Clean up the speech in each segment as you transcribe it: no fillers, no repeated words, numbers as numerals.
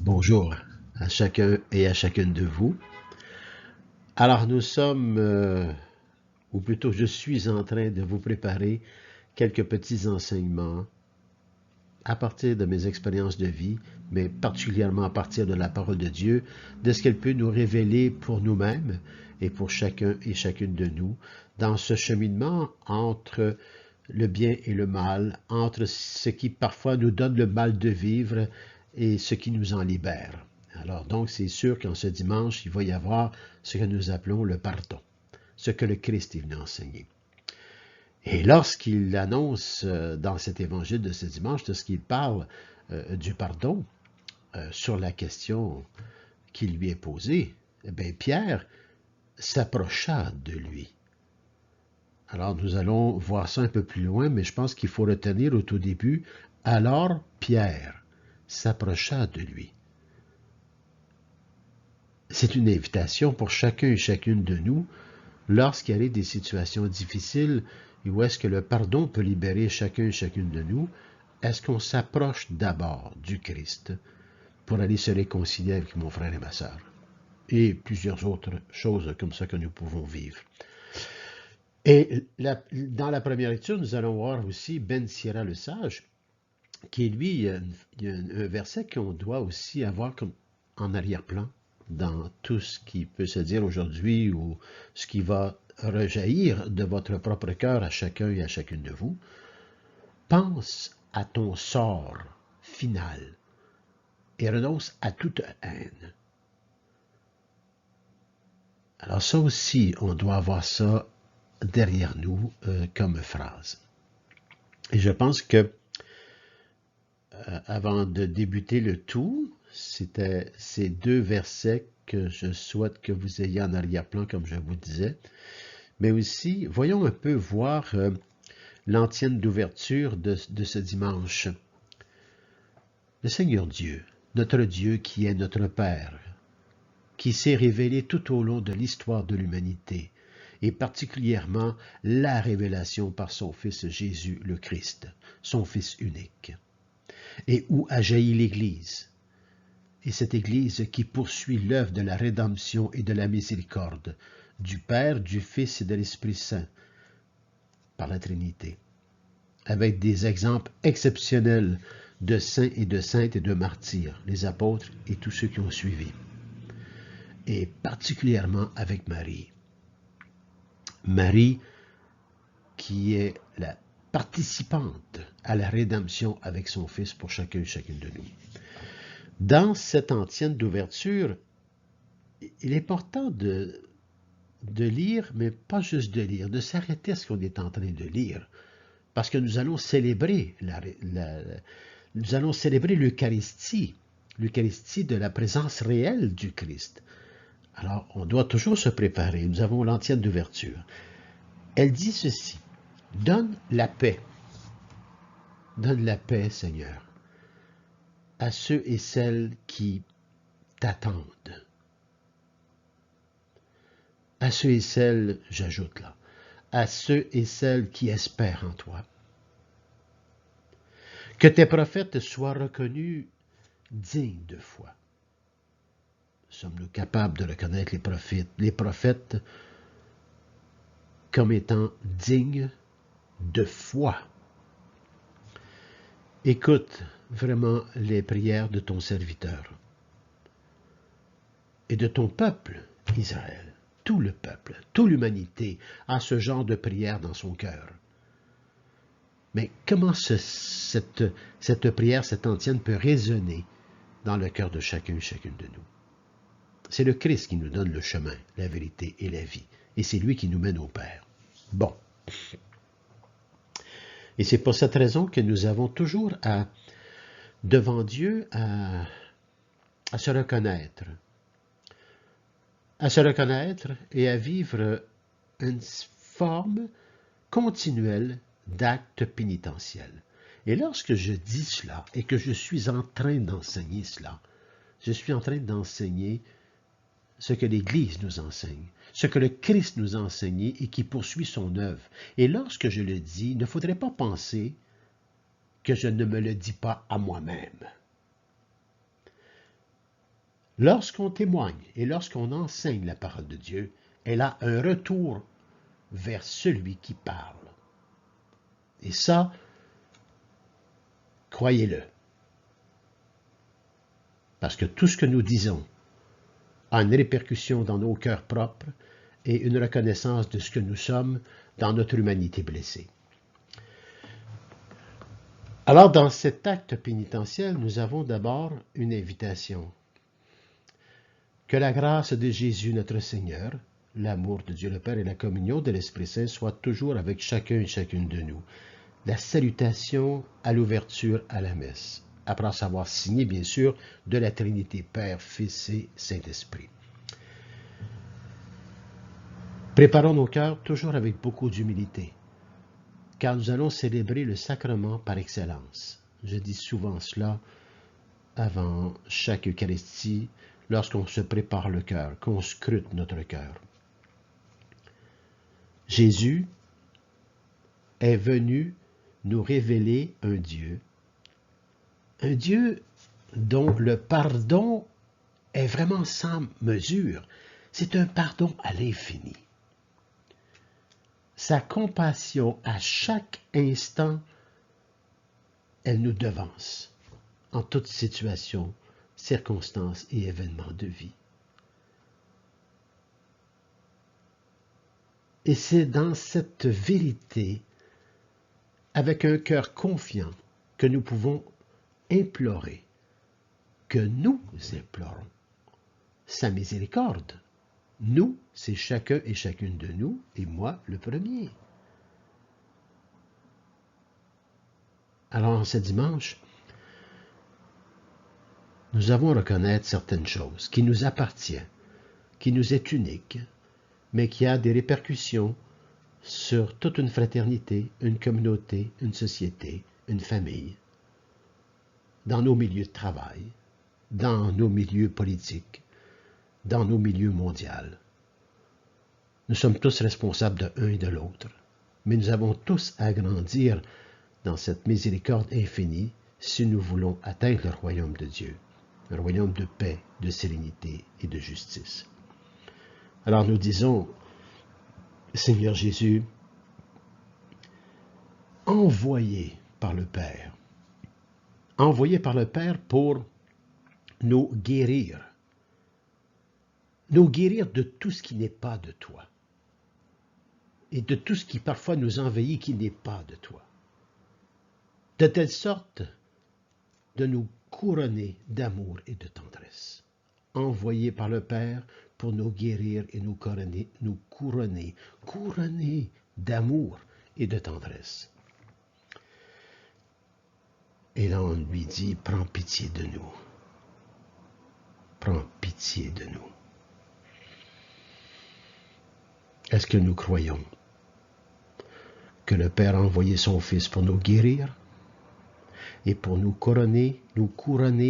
Bonjour à chacun et à chacune de vous. Alors nous sommes, ou plutôt je suis en train de vous préparer quelques petits enseignements à partir de mes expériences de vie, mais particulièrement à partir de la parole de Dieu, de ce qu'elle peut nous révéler pour nous-mêmes et pour chacun et chacune de nous dans ce cheminement entre le bien et le mal, entre ce qui parfois nous donne le mal de vivre et ce qui nous en libère. Alors donc, c'est sûr qu'en ce dimanche, il va y avoir ce que nous appelons le pardon, ce que le Christ est venu enseigner. Et lorsqu'il annonce dans cet évangile de ce dimanche, lorsqu'il parle du pardon sur la question qui lui est posée, eh bien, Pierre s'approcha de lui. Alors, nous allons voir ça un peu plus loin, mais je pense qu'il faut retenir au tout début, alors Pierre s'approcha de lui. C'est une invitation pour chacun et chacune de nous, lorsqu'il y a des situations difficiles, où est-ce que le pardon peut libérer chacun et chacune de nous, est-ce qu'on s'approche d'abord du Christ pour aller se réconcilier avec mon frère et ma sœur? Et plusieurs autres choses comme ça que nous pouvons vivre. Et dans la première lecture, nous allons voir aussi Ben Sira le sage, qui lui, il y a un verset qu'on doit aussi avoir comme en arrière-plan dans tout ce qui peut se dire aujourd'hui ou ce qui va rejaillir de votre propre cœur à chacun et à chacune de vous. Pense à ton sort final et renonce à toute haine. Alors ça aussi, on doit avoir ça derrière nous comme phrase. Et je pense que avant de débuter le tout, c'était ces deux versets que je souhaite que vous ayez en arrière-plan, comme je vous disais. Mais aussi, voyons un peu voir l'antienne d'ouverture de ce dimanche. Le Seigneur Dieu, notre Dieu qui est notre Père, qui s'est révélé tout au long de l'histoire de l'humanité, et particulièrement la révélation par son Fils Jésus le Christ, son Fils unique, et où a jailli l'Église. Et cette Église qui poursuit l'œuvre de la rédemption et de la miséricorde du Père, du Fils et de l'Esprit Saint par la Trinité, avec des exemples exceptionnels de saints et de saintes et de martyrs, les apôtres et tous ceux qui ont suivi, et particulièrement avec Marie. Marie qui est la participante à la rédemption avec son Fils pour chacun et chacune de nous. Dans cette antienne d'ouverture, il est important de lire, mais pas juste de lire, de s'arrêter à ce qu'on est en train de lire, parce que nous allons célébrer nous allons célébrer l'Eucharistie de la présence réelle du Christ. Alors, on doit toujours se préparer. Nous avons l'antienne d'ouverture. Elle dit ceci: donne la paix, Seigneur, à ceux et celles qui t'attendent. À ceux et celles, j'ajoute là, à ceux et celles qui espèrent en toi. Que tes prophètes soient reconnus dignes de foi. Sommes-nous capables de reconnaître les prophètes comme étant dignes de foi? Écoute vraiment les prières de ton serviteur et de ton peuple, Israël. Tout le peuple, toute l'humanité a ce genre de prière dans son cœur. Mais comment cette prière, cette antienne peut résonner dans le cœur de chacun et chacune de nous? C'est le Christ qui nous donne le chemin, la vérité et la vie. Et c'est lui qui nous mène au Père. Bon. Et c'est pour cette raison que nous avons toujours devant Dieu à se reconnaître. À se reconnaître et à vivre une forme continuelle d'acte pénitentiel. Et lorsque je dis cela et que je suis en train d'enseigner cela, je suis en train d'enseigner ce que l'Église nous enseigne, ce que le Christ nous a enseigné et qui poursuit son œuvre. Et lorsque je le dis, il ne faudrait pas penser que je ne me le dis pas à moi-même. Lorsqu'on témoigne et lorsqu'on enseigne la parole de Dieu, elle a un retour vers celui qui parle. Et ça, croyez-le. Parce que tout ce que nous disons a une répercussion dans nos cœurs propres et une reconnaissance de ce que nous sommes dans notre humanité blessée. Alors, dans cet acte pénitentiel, nous avons d'abord une invitation. Que la grâce de Jésus notre Seigneur, l'amour de Dieu le Père et la communion de l'Esprit Saint soient toujours avec chacun et chacune de nous. La salutation à l'ouverture à la messe, après avoir signé, bien sûr, de la Trinité Père, Fils et Saint-Esprit. Préparons nos cœurs toujours avec beaucoup d'humilité, car nous allons célébrer le sacrement par excellence. Je dis souvent cela avant chaque Eucharistie, lorsqu'on se prépare le cœur, qu'on scrute notre cœur. Jésus est venu nous révéler un Dieu dont le pardon est vraiment sans mesure. C'est un pardon à l'infini. Sa compassion à chaque instant, elle nous devance en toute situation, circonstances et événements de vie. Et c'est dans cette vérité, avec un cœur confiant, que nous pouvons implorer, que nous implorons sa miséricorde. Nous, c'est chacun et chacune de nous, et moi le premier. Alors, ce dimanche, nous avons à reconnaître certaines choses qui nous appartiennent, qui nous est unique, mais qui a des répercussions sur toute une fraternité, une communauté, une société, une famille, dans nos milieux de travail, dans nos milieux politiques, dans nos milieux mondiaux. Nous sommes tous responsables de l'un et de l'autre, mais nous avons tous à grandir dans cette miséricorde infinie si nous voulons atteindre le royaume de Dieu, un royaume de paix, de sérénité et de justice. Alors nous disons, Seigneur Jésus, envoyé par le Père pour nous guérir de tout ce qui n'est pas de toi, et de tout ce qui parfois nous envahit qui n'est pas de toi, de telle sorte de nous couronner d'amour et de tendresse, envoyé par le Père pour nous guérir et nous couronner d'amour et de tendresse. Et là, on lui dit, prends pitié de nous. Prends pitié de nous. Est-ce que nous croyons que le Père a envoyé son Fils pour nous guérir et pour nous couronner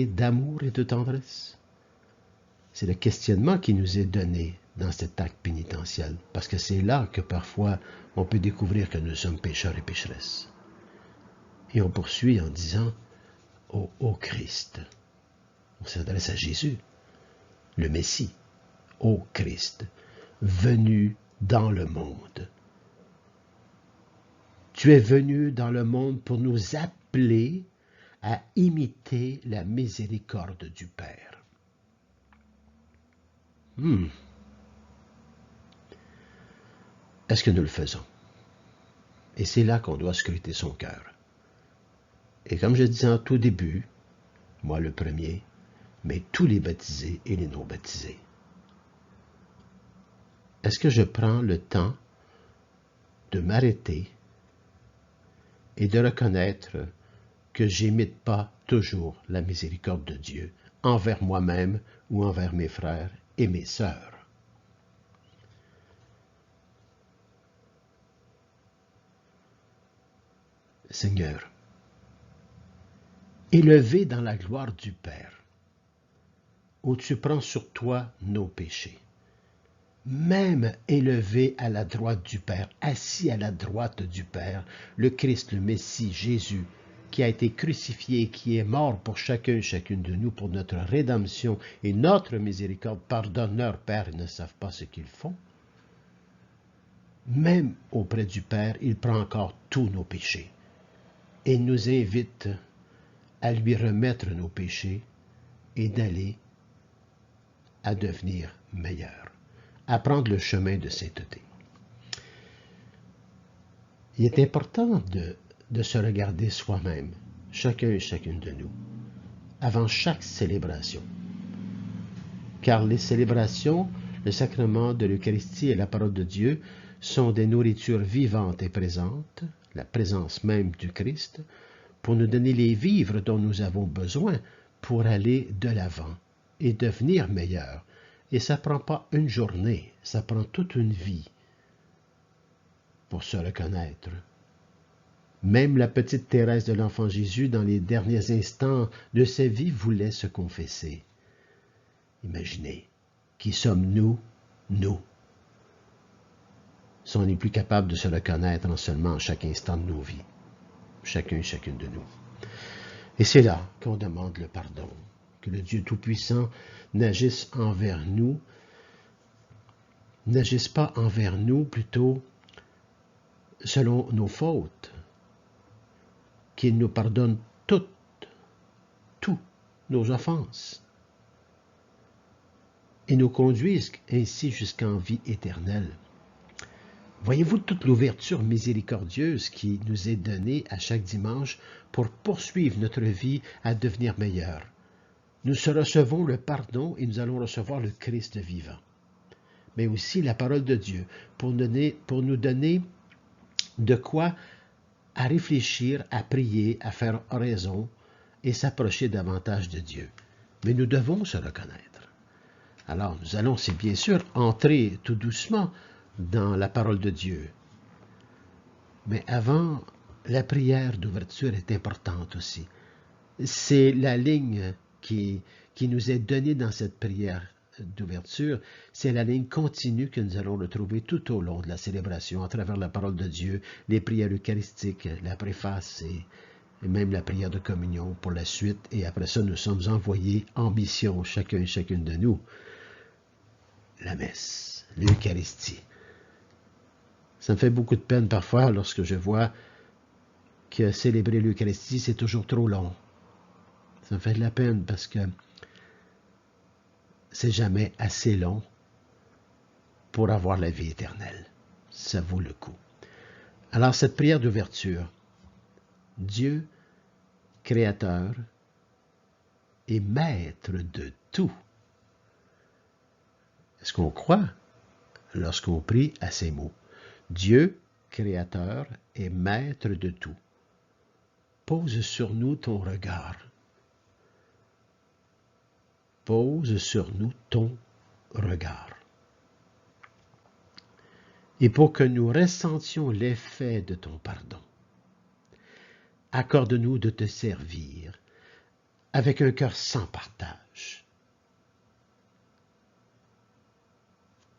d'amour et de tendresse? C'est le questionnement qui nous est donné dans cet acte pénitentiel, parce que c'est là que parfois on peut découvrir que nous sommes pécheurs et pécheresses. Et on poursuit en disant, ô Christ, on s'adresse à Jésus, le Messie, ô Christ, venu dans le monde. Tu es venu dans le monde pour nous appeler à imiter la miséricorde du Père. Est-ce que nous le faisons? Et c'est là qu'on doit scruter son cœur. Et comme je disais en tout début, moi le premier, mais tous les baptisés et les non-baptisés. Est-ce que je prends le temps de m'arrêter et de reconnaître que j'imite pas toujours la miséricorde de Dieu envers moi-même ou envers mes frères et mes sœurs? Seigneur, élevé dans la gloire du Père, où tu prends sur toi nos péchés, même élevé à la droite du Père, assis à la droite du Père, le Christ, le Messie, Jésus, qui a été crucifié, qui est mort pour chacun et chacune de nous, pour notre rédemption et notre miséricorde, pardonne-leur, Père, ils ne savent pas ce qu'ils font. Même auprès du Père, il prend encore tous nos péchés et nous invite à lui remettre nos péchés et d'aller à devenir meilleur, à prendre le chemin de sainteté. Il est important de se regarder soi-même, chacun et chacune de nous, avant chaque célébration. Car les célébrations, le sacrement de l'Eucharistie et la parole de Dieu sont des nourritures vivantes et présentes, la présence même du Christ, pour nous donner les vivres dont nous avons besoin pour aller de l'avant et devenir meilleurs. Et ça ne prend pas une journée, ça prend toute une vie pour se reconnaître. Même la petite Thérèse de l'Enfant Jésus, dans les derniers instants de sa vie, voulait se confesser. Imaginez, qui sommes-nous, nous? Si on n'est plus capable de se reconnaître en seulement chaque instant de nos vies, chacun et chacune de nous. Et c'est là qu'on demande le pardon, que le Dieu Tout-Puissant n'agisse envers nous, n'agisse pas envers nous plutôt selon nos fautes, qu'il nous pardonne toutes nos offenses et nous conduise ainsi jusqu'en vie éternelle. Voyez-vous toute l'ouverture miséricordieuse qui nous est donnée à chaque dimanche pour poursuivre notre vie à devenir meilleur. Nous recevons le pardon et nous allons recevoir le Christ vivant. Mais aussi la parole de Dieu pour nous donner de quoi à réfléchir, à prier, à faire oraison et s'approcher davantage de Dieu. Mais nous devons se reconnaître. Alors, nous allons, c'est bien sûr, entrer tout doucement dans la parole de Dieu. Mais avant, la prière d'ouverture est importante aussi. C'est la ligne qui nous est donnée dans cette prière d'ouverture, c'est la ligne continue que nous allons retrouver tout au long de la célébration, à travers la parole de Dieu, les prières eucharistiques, la préface et même la prière de communion pour la suite. Et après ça, nous sommes envoyés en mission, chacun et chacune de nous. La messe, l'Eucharistie. Ça me fait beaucoup de peine parfois lorsque je vois que célébrer l'Eucharistie, c'est toujours trop long. Ça me fait de la peine parce que c'est jamais assez long pour avoir la vie éternelle. Ça vaut le coup. Alors, cette prière d'ouverture, Dieu, Créateur et Maître de tout. Est-ce qu'on croit lorsqu'on prie à ces mots? Dieu, Créateur et Maître de tout. Pose sur nous ton regard. Pose sur nous ton regard. Et pour que nous ressentions l'effet de ton pardon, accorde-nous de te servir avec un cœur sans partage.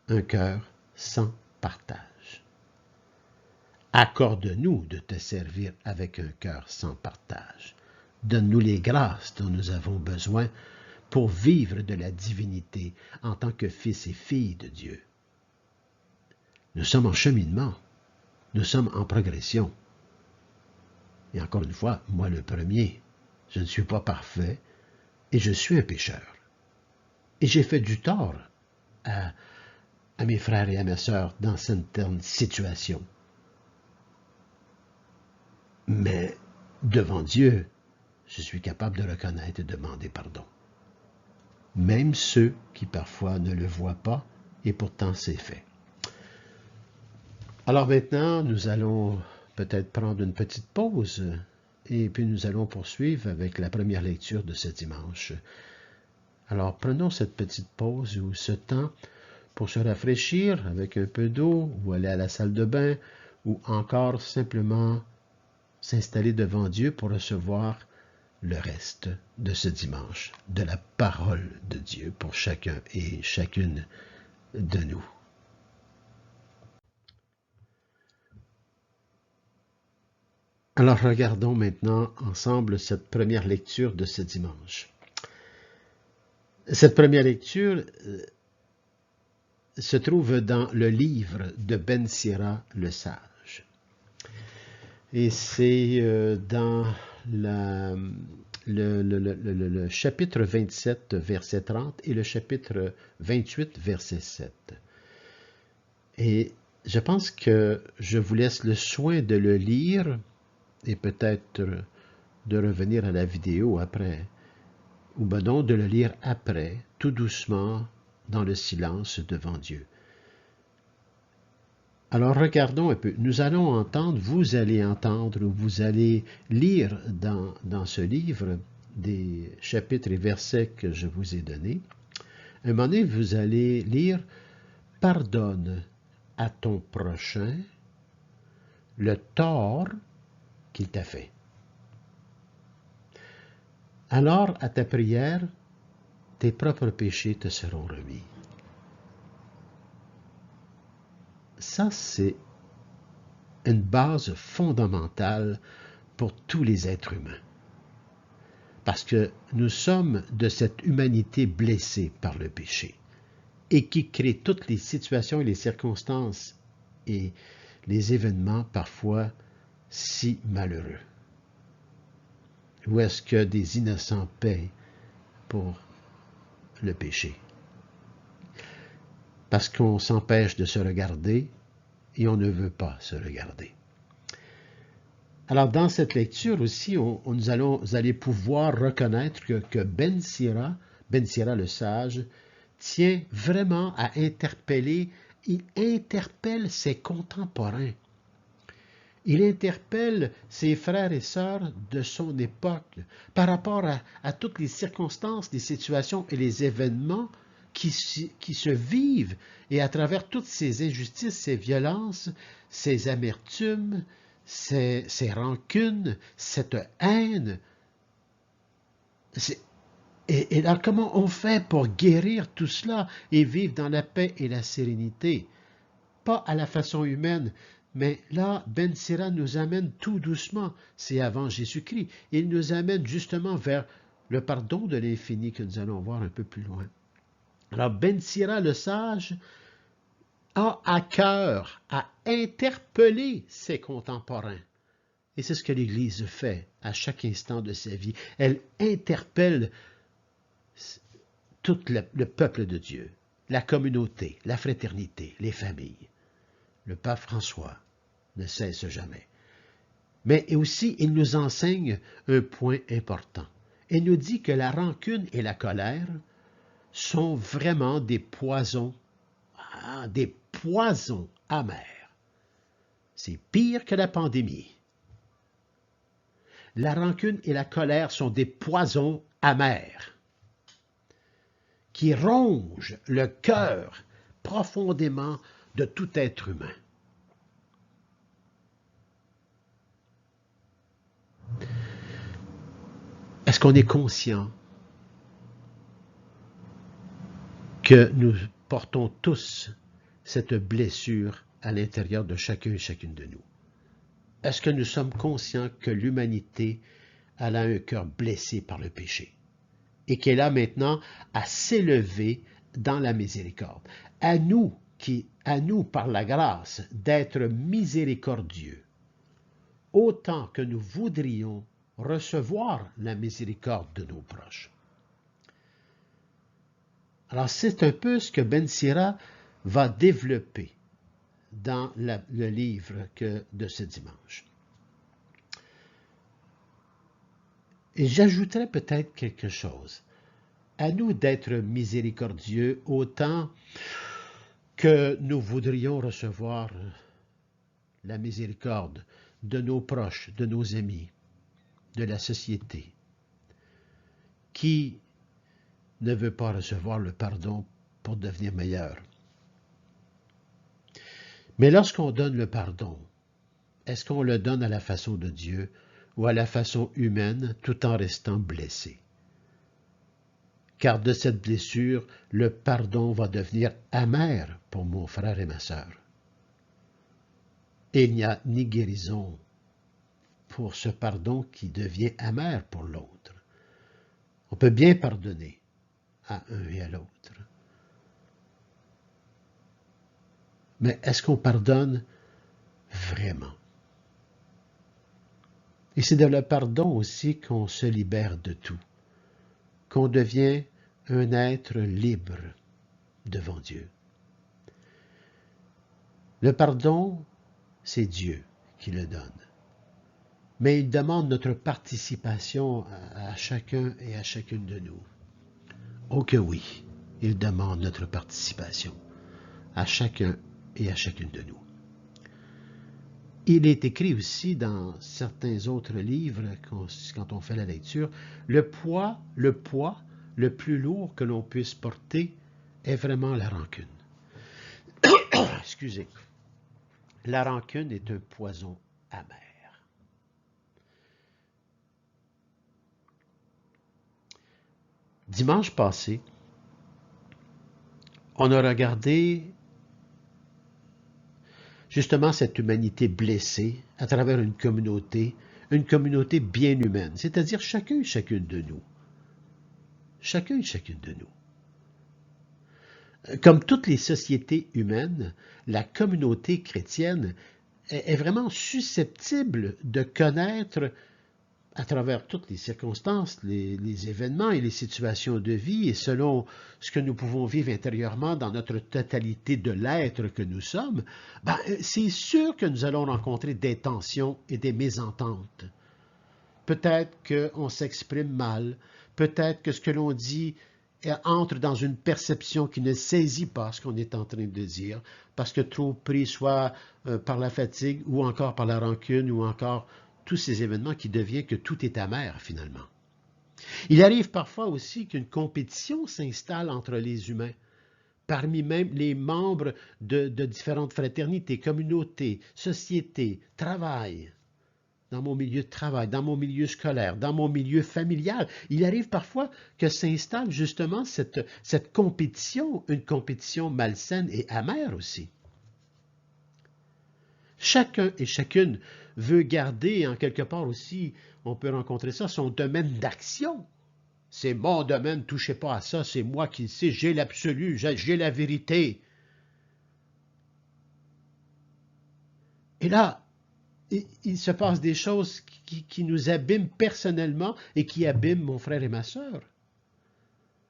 Un cœur sans partage. Accorde-nous de te servir avec un cœur sans partage. Donne-nous les grâces dont nous avons besoin pour vivre de la divinité en tant que fils et filles de Dieu. Nous sommes en cheminement, nous sommes en progression. Et encore une fois, moi le premier, je ne suis pas parfait et je suis un pécheur. Et j'ai fait du tort à mes frères et à mes sœurs dans certaines situations. Mais devant Dieu, je suis capable de reconnaître et de demander pardon. Même ceux qui parfois ne le voient pas, et pourtant c'est fait. Alors maintenant, nous allons peut-être prendre une petite pause, et puis nous allons poursuivre avec la première lecture de ce dimanche. Alors prenons cette petite pause ou ce temps pour se rafraîchir avec un peu d'eau, ou aller à la salle de bain, ou encore simplement s'installer devant Dieu pour recevoir le reste de ce dimanche, de la parole de Dieu pour chacun et chacune de nous. Alors regardons maintenant ensemble cette première lecture de ce dimanche. Cette première lecture se trouve dans le livre de Ben Sira le sage. Et c'est dans le chapitre 27, verset 30 et le chapitre 28, verset 7. Et je pense que je vous laisse le soin de le lire et peut-être de revenir à la vidéo après, ou ben non, de le lire après, tout doucement, dans le silence devant Dieu. Alors regardons un peu. Nous allons entendre, vous allez entendre, vous allez lire dans ce livre des chapitres et versets que je vous ai donnés. À un moment donné, vous allez lire « Pardonne à ton prochain le tort qu'il t'a fait. Alors, à ta prière, tes propres péchés te seront remis. » Ça, c'est une base fondamentale pour tous les êtres humains. Parce que nous sommes de cette humanité blessée par le péché et qui crée toutes les situations et les circonstances et les événements parfois si malheureux. Où est-ce que des innocents paient pour le péché? Parce qu'on s'empêche de se regarder et on ne veut pas se regarder. Alors, dans cette lecture aussi, vous allez pouvoir reconnaître que Ben Sira le sage, tient vraiment à interpeller, il interpelle ses contemporains. Il interpelle ses frères et sœurs de son époque par rapport à toutes les circonstances, les situations et les événements qui se vivent et à travers toutes ces injustices, ces violences, ces amertumes, ces rancunes, cette haine. Et là, comment on fait pour guérir tout cela et vivre dans la paix et la sérénité? Pas à la façon humaine, mais là, Ben Sira nous amène tout doucement, c'est avant Jésus-Christ, il nous amène justement vers le pardon de l'infini que nous allons voir un peu plus loin. Alors, Ben Sira le sage a à cœur à interpeller ses contemporains. Et c'est ce que l'Église fait à chaque instant de sa vie. Elle interpelle tout le peuple de Dieu, la communauté, la fraternité, les familles. Le pape François ne cesse jamais. Mais aussi, il nous enseigne un point important. Il nous dit que la rancune et la colère sont vraiment des poisons amers. C'est pire que la pandémie. La rancune et la colère sont des poisons amers qui rongent le cœur profondément de tout être humain. Est-ce qu'on est conscient que nous portons tous cette blessure à l'intérieur de chacun et chacune de nous? Est-ce que nous sommes conscients que l'humanité a un cœur blessé par le péché et qu'elle a maintenant à s'élever dans la miséricorde? À nous, par la grâce, d'être miséricordieux, autant que nous voudrions recevoir la miséricorde de nos proches. Alors, c'est un peu ce que Ben Sira va développer dans le livre de ce dimanche. Et j'ajouterais peut-être quelque chose. À nous d'être miséricordieux autant que nous voudrions recevoir la miséricorde de nos proches, de nos amis, de la société, qui ne veut pas recevoir le pardon pour devenir meilleur. Mais lorsqu'on donne le pardon, est-ce qu'on le donne à la façon de Dieu ou à la façon humaine tout en restant blessé? Car de cette blessure, le pardon va devenir amer pour mon frère et ma sœur. Et il n'y a ni guérison pour ce pardon qui devient amer pour l'autre. On peut bien pardonner à un et à l'autre. Mais est-ce qu'on pardonne vraiment? Et c'est de le pardon aussi qu'on se libère de tout, qu'on devient un être libre devant Dieu. Le pardon, c'est Dieu qui le donne. Mais il demande notre participation à chacun et à chacune de nous. Oh que oui, il demande notre participation à chacun et à chacune de nous. Il est écrit aussi dans certains autres livres, quand on fait la lecture, le poids le plus lourd que l'on puisse porter est vraiment la rancune. Excusez. La rancune est un poison amer. Dimanche passé, on a regardé justement cette humanité blessée à travers une communauté bien humaine, c'est-à-dire chacun et chacune de nous. Chacun et chacune de nous. Comme toutes les sociétés humaines, la communauté chrétienne est vraiment susceptible de connaître à travers toutes les circonstances, les événements et les situations de vie, et selon ce que nous pouvons vivre intérieurement dans notre totalité de l'être que nous sommes, c'est sûr que nous allons rencontrer des tensions et des mésententes. Peut-être qu'on s'exprime mal, peut-être que ce que l'on dit entre dans une perception qui ne saisit pas ce qu'on est en train de dire, parce que trop pris soit par la fatigue ou encore par la rancune ou encore tous ces événements qui deviennent que tout est amer finalement. Il arrive parfois aussi qu'une compétition s'installe entre les humains, parmi même les membres de différentes fraternités, communautés, sociétés, travail. Dans mon milieu de travail, dans mon milieu scolaire, dans mon milieu familial, il arrive parfois que s'installe justement cette compétition, une compétition malsaine et amère aussi. Chacun et chacune veut garder, en quelque part aussi, on peut rencontrer ça, son domaine d'action. C'est mon domaine, ne touchez pas à ça, c'est moi qui le sais, j'ai l'absolu, j'ai la vérité. Et là, il se passe des choses qui nous abîment personnellement et qui abîment mon frère et ma sœur.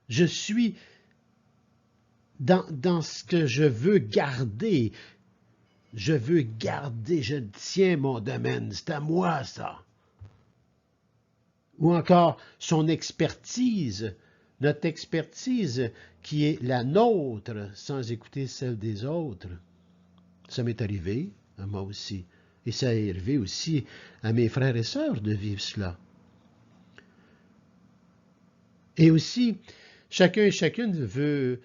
Je suis dans ce que je veux garder. Je tiens mon domaine, c'est à moi ça. Ou encore son expertise, notre expertise qui est la nôtre, sans écouter celle des autres. Ça m'est arrivé, à moi aussi. Et ça est arrivé aussi à mes frères et sœurs de vivre cela. Et aussi, chacun et chacune veut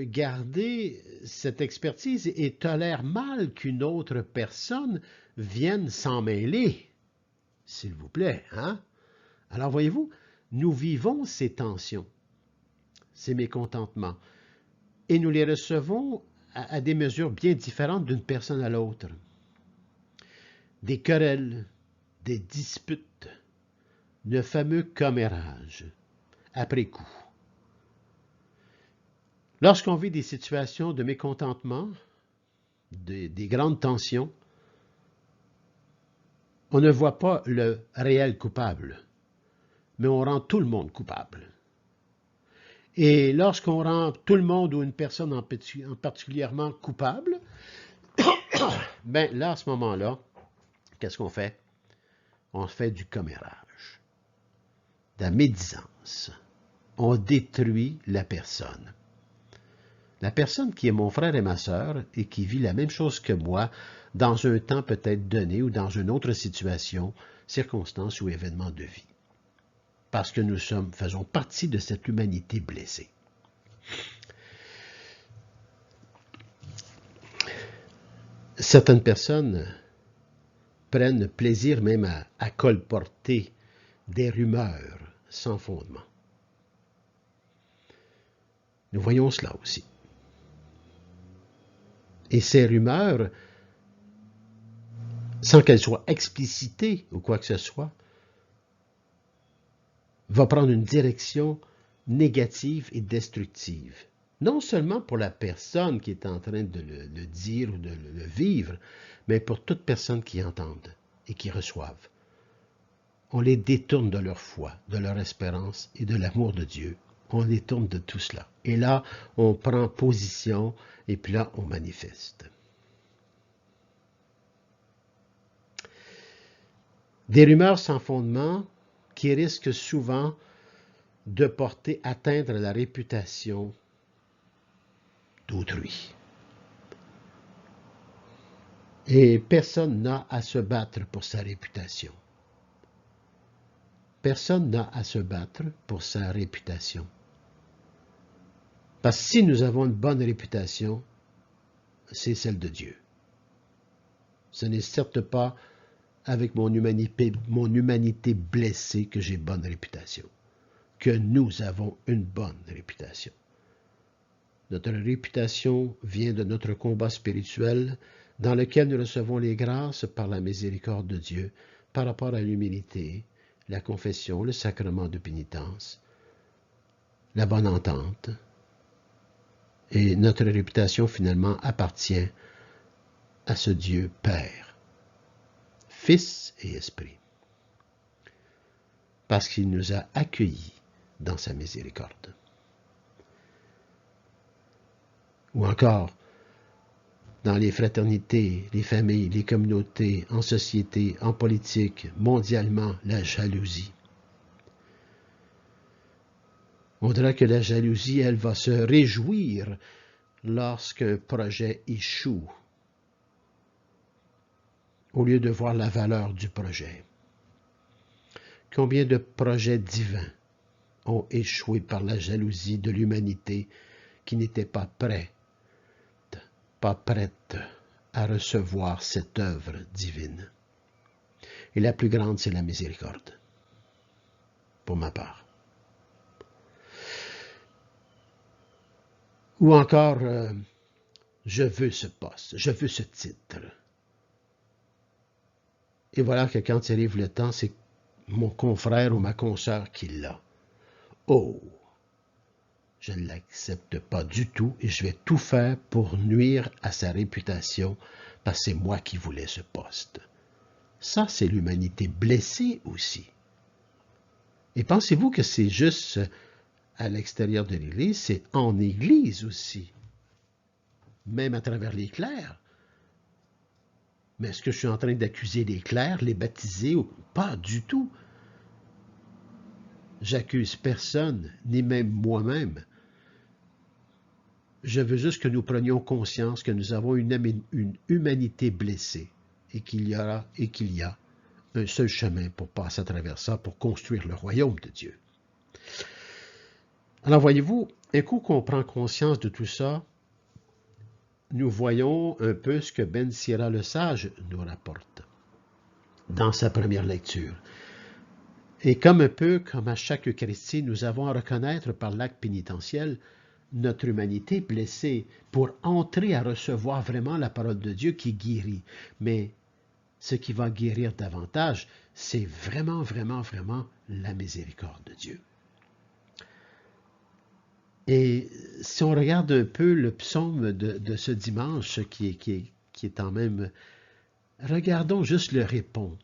garder cette expertise et tolère mal qu'une autre personne vienne s'en mêler. S'il vous plaît, hein? Alors, voyez-vous, nous vivons ces tensions, ces mécontentements, et nous les recevons à des mesures bien différentes d'une personne à l'autre. Des querelles, des disputes, le fameux commérage, après coup. Lorsqu'on vit des situations de mécontentement, des grandes tensions, on ne voit pas le réel coupable, mais on rend tout le monde coupable. Et lorsqu'on rend tout le monde ou une personne en particulièrement coupable, là, à ce moment-là, qu'est-ce qu'on fait? On fait du commérage, de la médisance. On détruit la personne. La personne qui est mon frère et ma sœur et qui vit la même chose que moi dans un temps peut-être donné ou dans une autre situation, circonstance ou événement de vie. Parce que nous faisons partie de cette humanité blessée. Certaines personnes prennent plaisir même à colporter des rumeurs sans fondement. Nous voyons cela aussi. Et ces rumeurs sans qu'elle soit explicitée ou quoi que ce soit, va prendre une direction négative et destructive. Non seulement pour la personne qui est en train de le dire ou de le vivre, mais pour toute personne qui entende et qui reçoivent. On les détourne de leur foi, de leur espérance et de l'amour de Dieu. On les détourne de tout cela. Et là, on prend position et puis là, on manifeste. Des rumeurs sans fondement qui risquent souvent de porter atteinte à la réputation d'autrui. Et personne n'a à se battre pour sa réputation. Personne n'a à se battre pour sa réputation. Parce que si nous avons une bonne réputation, c'est celle de Dieu. Ce n'est certes pas avec mon humanité blessée que j'ai bonne réputation, que nous avons une bonne réputation. Notre réputation vient de notre combat spirituel dans lequel nous recevons les grâces par la miséricorde de Dieu par rapport à l'humilité, la confession, le sacrement de pénitence, la bonne entente. Et notre réputation finalement appartient à ce Dieu Père, Fils et Esprit, parce qu'il nous a accueillis dans sa miséricorde. Ou encore, dans les fraternités, les familles, les communautés, en société, en politique, mondialement, la jalousie. On dirait que la jalousie, elle va se réjouir lorsqu'un projet échoue, au lieu de voir la valeur du projet. Combien de projets divins ont échoué par la jalousie de l'humanité qui n'était pas prête à recevoir cette œuvre divine. Et la plus grande, c'est la miséricorde, pour ma part. Ou encore, je veux ce poste, je veux ce titre. Et voilà que quand arrive le temps, c'est mon confrère ou ma consoeur qui l'a. Oh! Je ne l'accepte pas du tout et je vais tout faire pour nuire à sa réputation parce que c'est moi qui voulais ce poste. Ça, c'est l'humanité blessée aussi. Et pensez-vous que c'est juste à l'extérieur de l'Église, c'est en Église aussi, même à travers les clercs. Mais est-ce que je suis en train d'accuser les clercs, les baptisés? Pas du tout. J'accuse personne, ni même moi-même. Je veux juste que nous prenions conscience que nous avons une humanité blessée et qu'il y a un seul chemin pour passer à travers ça, pour construire le royaume de Dieu. Alors voyez-vous, un coup qu'on prend conscience de tout ça, nous voyons un peu ce que Ben Sira le Sage nous rapporte dans sa première lecture. Et comme un peu comme à chaque Eucharistie, nous avons à reconnaître par l'acte pénitentiel notre humanité blessée pour entrer à recevoir vraiment la parole de Dieu qui guérit. Mais ce qui va guérir davantage, c'est vraiment, vraiment, vraiment la miséricorde de Dieu. Et si on regarde un peu le psaume de ce dimanche qui est en même... Regardons juste le répond,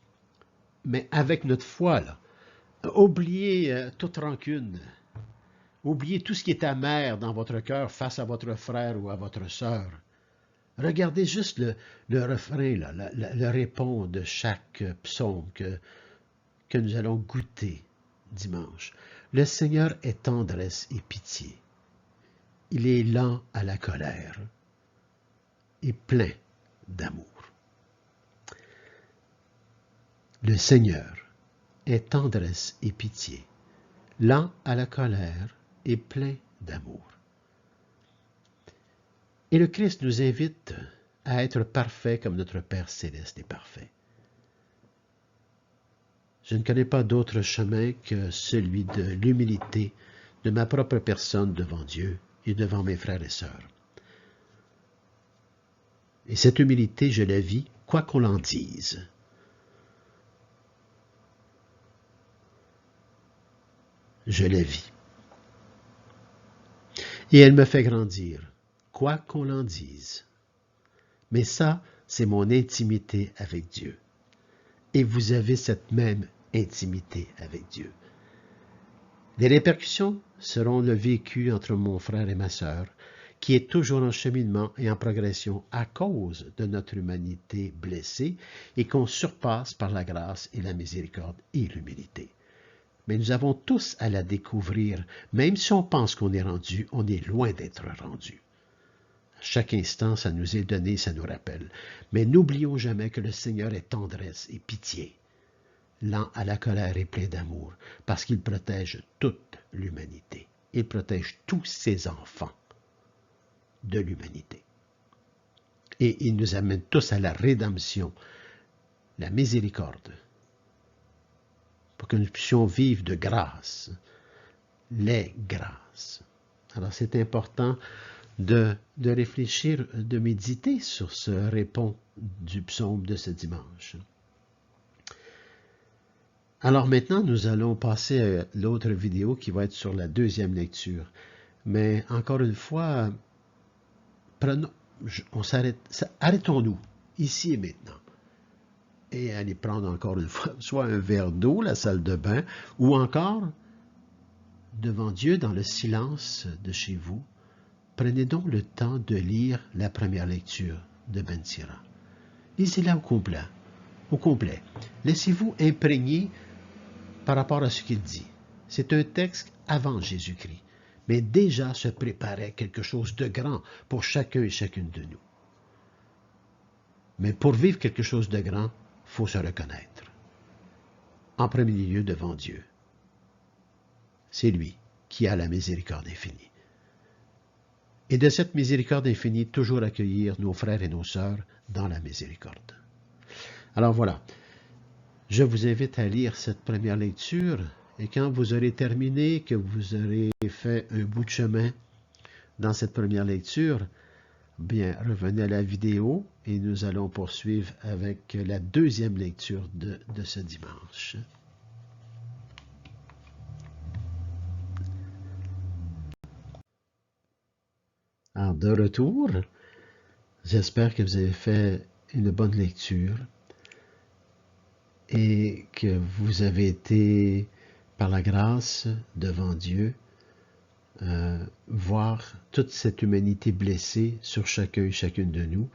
mais avec notre foi, là. Oubliez toute rancune. Oubliez tout ce qui est amer dans votre cœur face à votre frère ou à votre sœur. Regardez juste le refrain, là, le répond de chaque psaume que nous allons goûter dimanche. Le Seigneur est tendresse et pitié. Il est lent à la colère et plein d'amour. Le Seigneur est tendresse et pitié, lent à la colère et plein d'amour. Et le Christ nous invite à être parfaits comme notre Père céleste est parfait. Je ne connais pas d'autre chemin que celui de l'humilité de ma propre personne devant Dieu et devant mes frères et sœurs. Et cette humilité, je la vis quoi qu'on en dise. Je la vis. Et elle me fait grandir, quoi qu'on en dise. Mais ça, c'est mon intimité avec Dieu. Et vous avez cette même intimité avec Dieu. Les répercussions seront le vécu entre mon frère et ma sœur, qui est toujours en cheminement et en progression à cause de notre humanité blessée et qu'on surpasse par la grâce et la miséricorde et l'humilité. Mais nous avons tous à la découvrir, même si on pense qu'on est rendu, on est loin d'être rendu. À chaque instant, ça nous est donné, ça nous rappelle. Mais n'oublions jamais que le Seigneur est tendresse et pitié, lent à la colère et plein d'amour, parce qu'il protège toute l'humanité. Il protège tous ses enfants de l'humanité. Et il nous amène tous à la rédemption, la miséricorde, pour que nous puissions vivre de grâce, les grâces. Alors c'est important de réfléchir, de méditer sur ce répond du psaume de ce dimanche. Alors maintenant, nous allons passer à l'autre vidéo qui va être sur la deuxième lecture. Mais encore une fois, arrêtons-nous ici et maintenant. Et allez prendre encore une fois soit un verre d'eau, la salle de bain, ou encore devant Dieu dans le silence de chez vous. Prenez donc le temps de lire la première lecture de Ben Sira. Lisez-la au complet. Au complet. Laissez-vous imprégner par rapport à ce qu'il dit. C'est un texte avant Jésus-Christ, mais déjà se préparait quelque chose de grand pour chacun et chacune de nous. Mais pour vivre quelque chose de grand, il faut se reconnaître. En premier lieu devant Dieu. C'est lui qui a la miséricorde infinie. Et de cette miséricorde infinie, toujours accueillir nos frères et nos sœurs dans la miséricorde. Alors voilà, je vous invite à lire cette première lecture, et quand vous aurez terminé, que vous aurez fait un bout de chemin dans cette première lecture, bien, revenez à la vidéo et nous allons poursuivre avec la deuxième lecture de ce dimanche. Alors, de retour, j'espère que vous avez fait une bonne lecture et que vous avez été, par la grâce devant Dieu, voir toute cette humanité blessée sur chacun et chacune de nous.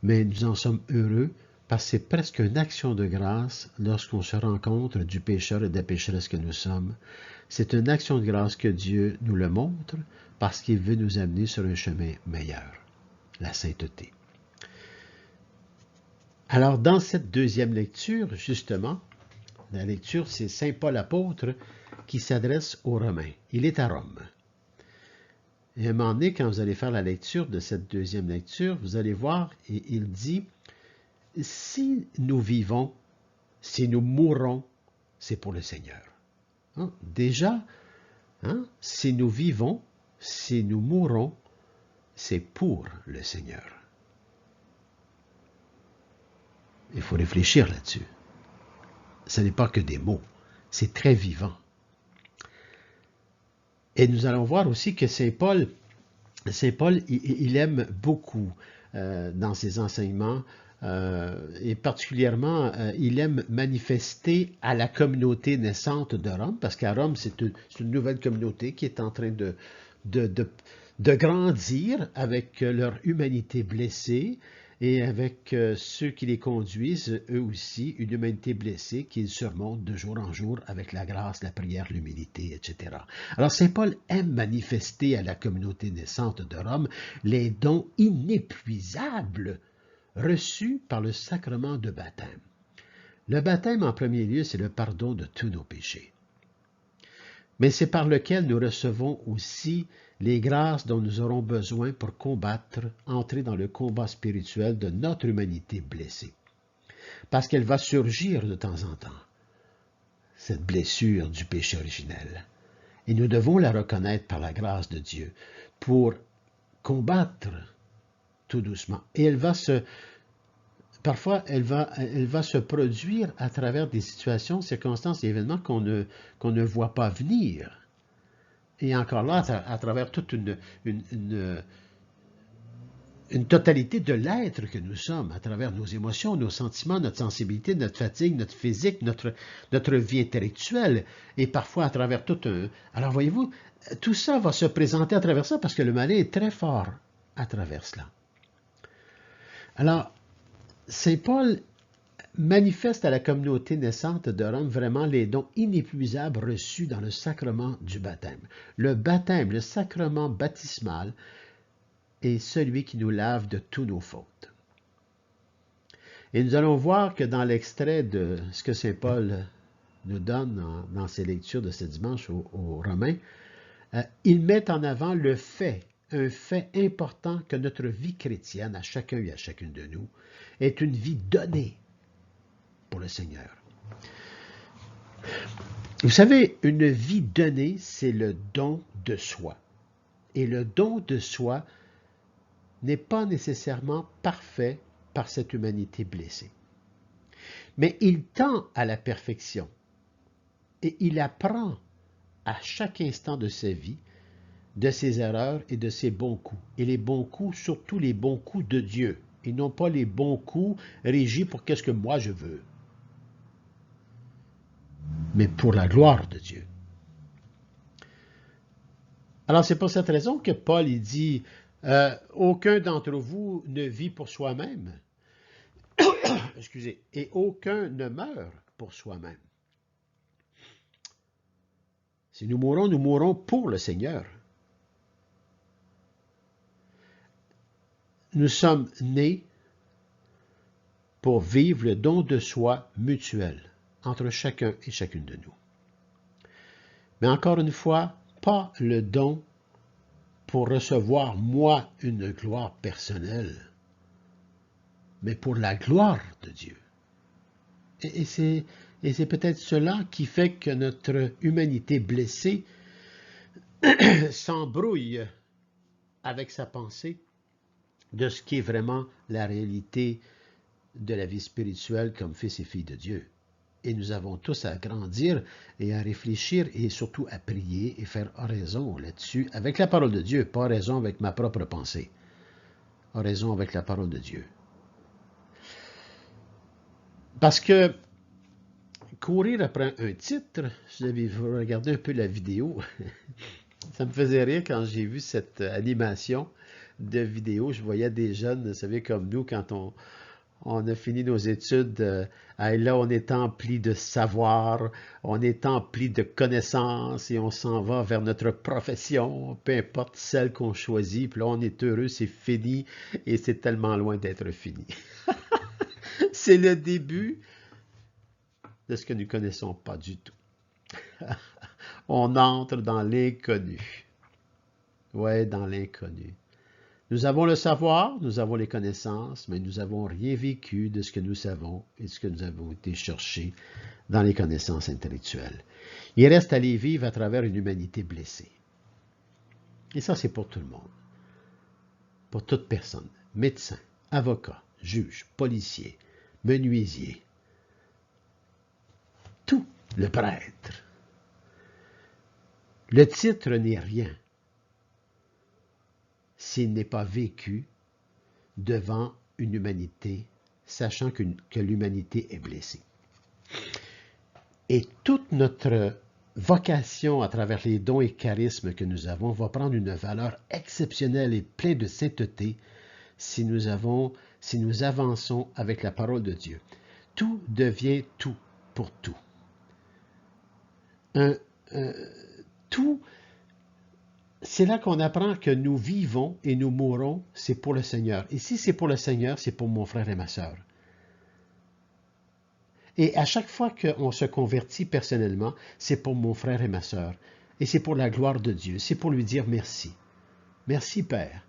Mais nous en sommes heureux parce que c'est presque une action de grâce lorsqu'on se rend compte du pécheur et de la pécheresse que nous sommes. C'est une action de grâce que Dieu nous le montre parce qu'il veut nous amener sur un chemin meilleur, la sainteté. Alors, dans cette deuxième lecture, justement, la lecture, c'est Saint Paul apôtre qui s'adresse aux Romains. Il est à Rome. Et à un moment donné, quand vous allez faire la lecture de cette deuxième lecture, vous allez voir, et il dit, si nous vivons, si nous mourons, c'est pour le Seigneur. Hein? Déjà, si nous vivons, si nous mourons, c'est pour le Seigneur. Il faut réfléchir là-dessus. Ce n'est pas que des mots, c'est très vivant. Et nous allons voir aussi que Saint Paul, il aime beaucoup dans ses enseignements, et particulièrement, il aime manifester à la communauté naissante de Rome, parce qu'à Rome, c'est une nouvelle communauté qui est en train de grandir avec leur humanité blessée, et avec ceux qui les conduisent, eux aussi, une humanité blessée qu'ils surmontent de jour en jour avec la grâce, la prière, l'humilité, etc. Alors Saint Paul aime manifester à la communauté naissante de Rome les dons inépuisables reçus par le sacrement de baptême. Le baptême, en premier lieu, c'est le pardon de tous nos péchés. Mais c'est par lequel nous recevons aussi les grâces dont nous aurons besoin pour combattre, entrer dans le combat spirituel de notre humanité blessée. Parce qu'elle va surgir de temps en temps, cette blessure du péché originel. Et nous devons la reconnaître par la grâce de Dieu pour combattre tout doucement. Et elle va parfois, elle va se produire à travers des situations, circonstances et événements qu'on ne voit pas venir. Et encore là, à travers toute une totalité de l'être que nous sommes, à travers nos émotions, nos sentiments, notre sensibilité, notre fatigue, notre physique, notre vie intellectuelle, et parfois à travers tout un... Alors voyez-vous, tout ça va se présenter à travers ça parce que le malin est très fort à travers cela. Alors, Saint Paul manifeste à la communauté naissante de Rome vraiment les dons inépuisables reçus dans le sacrement du baptême. Le baptême, le sacrement baptismal, est celui qui nous lave de tous nos fautes. Et nous allons voir que dans l'extrait de ce que Saint Paul nous donne dans ses lectures de ce dimanche aux Romains, il met en avant le fait, un fait important que notre vie chrétienne, à chacun et à chacune de nous, est une vie donnée pour le Seigneur. Vous savez, une vie donnée, c'est le don de soi. Et le don de soi n'est pas nécessairement parfait par cette humanité blessée. Mais il tend à la perfection et il apprend à chaque instant de sa vie de ses erreurs et de ses bons coups. Et les bons coups, surtout les bons coups de Dieu, et non pas les bons coups régis pour qu'est-ce que moi je veux, mais pour la gloire de Dieu. Alors c'est pour cette raison que Paul il dit aucun d'entre vous ne vit pour soi-même, excusez, et aucun ne meurt pour soi-même. Si nous mourrons pour le Seigneur. Nous sommes nés pour vivre le don de soi mutuel entre chacun et chacune de nous. Mais encore une fois, pas le don pour recevoir, moi, une gloire personnelle, mais pour la gloire de Dieu. Et c'est peut-être cela qui fait que notre humanité blessée s'embrouille avec sa pensée de ce qui est vraiment la réalité de la vie spirituelle comme fils et filles de Dieu. Et nous avons tous à grandir et à réfléchir et surtout à prier et faire oraison là-dessus avec la parole de Dieu, pas oraison avec ma propre pensée. Oraison avec la parole de Dieu. Parce que courir après un titre, si vous avez regardé un peu la vidéo, ça me faisait rire quand j'ai vu cette animation de vidéo. Je voyais des jeunes, vous savez, comme nous, quand on a fini nos études, là, on est empli de savoir, on est empli de connaissances et on s'en va vers notre profession, peu importe celle qu'on choisit. Puis là, on est heureux, c'est fini et c'est tellement loin d'être fini. C'est le début de ce que nous ne connaissons pas du tout. On entre dans l'inconnu. Ouais, dans l'inconnu. Nous avons le savoir, nous avons les connaissances, mais nous n'avons rien vécu de ce que nous savons et de ce que nous avons été chercher dans les connaissances intellectuelles. Il reste à les vivre à travers une humanité blessée. Et ça, c'est pour tout le monde. Pour toute personne. Médecin, avocat, juge, policier, menuisier. Tout le prêtre. Le titre n'est rien s'il n'est pas vécu devant une humanité, sachant que l'humanité est blessée. Et toute notre vocation à travers les dons et charismes que nous avons va prendre une valeur exceptionnelle et pleine de sainteté si nous avançons avec la parole de Dieu. Tout devient tout pour tout. Tout, c'est là qu'on apprend que nous vivons et nous mourons, c'est pour le Seigneur. Et si c'est pour le Seigneur, c'est pour mon frère et ma sœur. Et à chaque fois qu'on se convertit personnellement, c'est pour mon frère et ma sœur. Et c'est pour la gloire de Dieu. C'est pour lui dire merci. Merci, Père.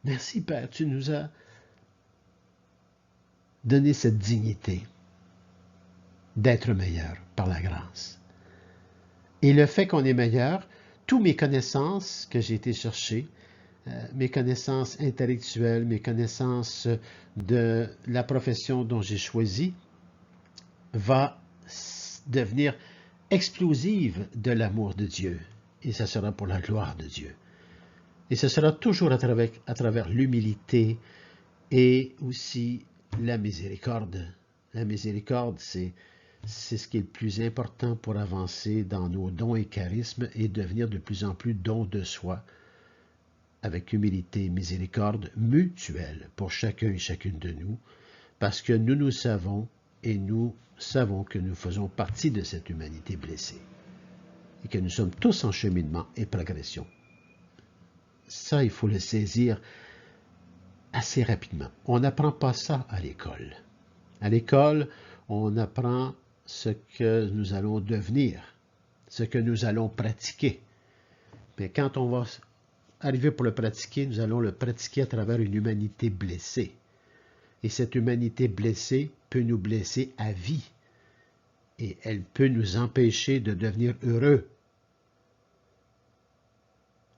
Merci, Père. Tu nous as donné cette dignité d'être meilleur par la grâce. Et le fait qu'on est meilleur, toutes mes connaissances que j'ai été chercher, mes connaissances intellectuelles, mes connaissances de la profession dont j'ai choisi, va devenir explosive de l'amour de Dieu. Et ça sera pour la gloire de Dieu. Et ce sera toujours à travers l'humilité et aussi la miséricorde. La miséricorde, c'est ce qui est le plus important pour avancer dans nos dons et charismes et devenir de plus en plus don de soi, avec humilité et miséricorde mutuelle pour chacun et chacune de nous, parce que nous savons et nous savons que nous faisons partie de cette humanité blessée et que nous sommes tous en cheminement et progression. Ça, il faut le saisir assez rapidement. On n'apprend pas ça à l'école. À l'école, on apprend ce que nous allons devenir, ce que nous allons pratiquer. Mais quand on va arriver pour le pratiquer, nous allons le pratiquer à travers une humanité blessée. Et cette humanité blessée peut nous blesser à vie. Et elle peut nous empêcher de devenir heureux.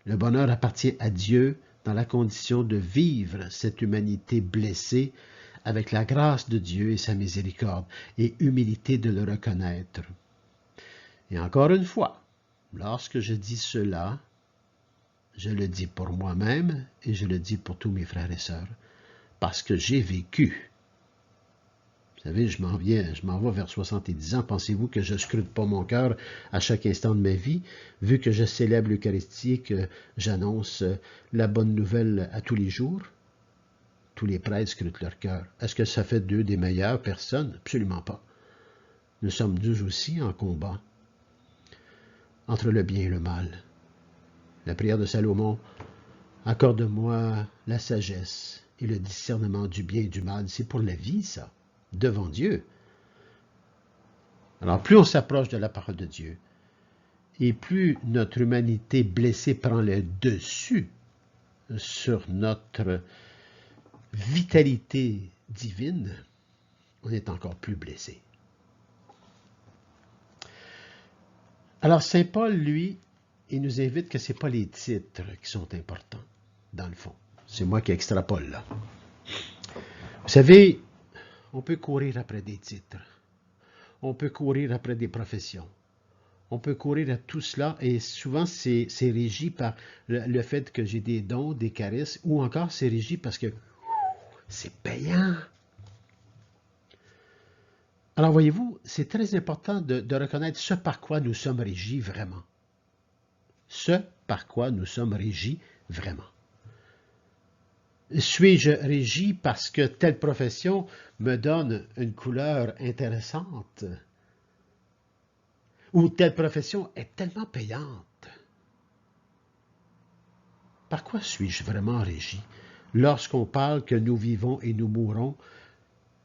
Le bonheur appartient à Dieu dans la condition de vivre cette humanité blessée avec la grâce de Dieu et sa miséricorde et humilité de le reconnaître. Et encore une fois, lorsque je dis cela, je le dis pour moi-même et je le dis pour tous mes frères et sœurs, parce que j'ai vécu. Vous savez, je m'en vais vers 70 ans. Pensez-vous que je ne scrute pas mon cœur à chaque instant de ma vie, vu que je célèbre l'Eucharistie, que j'annonce la bonne nouvelle à tous les jours? Tous les prêtres scrutent leur cœur. Est-ce que ça fait d'eux des meilleures personnes? Absolument pas. Nous sommes nous aussi en combat entre le bien et le mal. La prière de Salomon, accorde-moi la sagesse et le discernement du bien et du mal. C'est pour la vie, ça, devant Dieu. Alors, plus on s'approche de la parole de Dieu, et plus notre humanité blessée prend le dessus sur notre vitalité divine, on est encore plus blessé. Alors, Saint Paul, lui, il nous invite que ce n'est pas les titres qui sont importants, dans le fond. C'est moi qui extrapole, là. Vous savez, on peut courir après des titres. On peut courir après des professions. On peut courir à tout cela, et souvent, c'est régi par le fait que j'ai des dons, des charismes, ou encore c'est régi parce que c'est payant. Alors, voyez-vous, c'est très important de reconnaître ce par quoi nous sommes régis vraiment. Ce par quoi nous sommes régis vraiment. Suis-je régi parce que telle profession me donne une couleur intéressante? Ou telle profession est tellement payante? Par quoi suis-je vraiment régi? Lorsqu'on parle que nous vivons et nous mourons,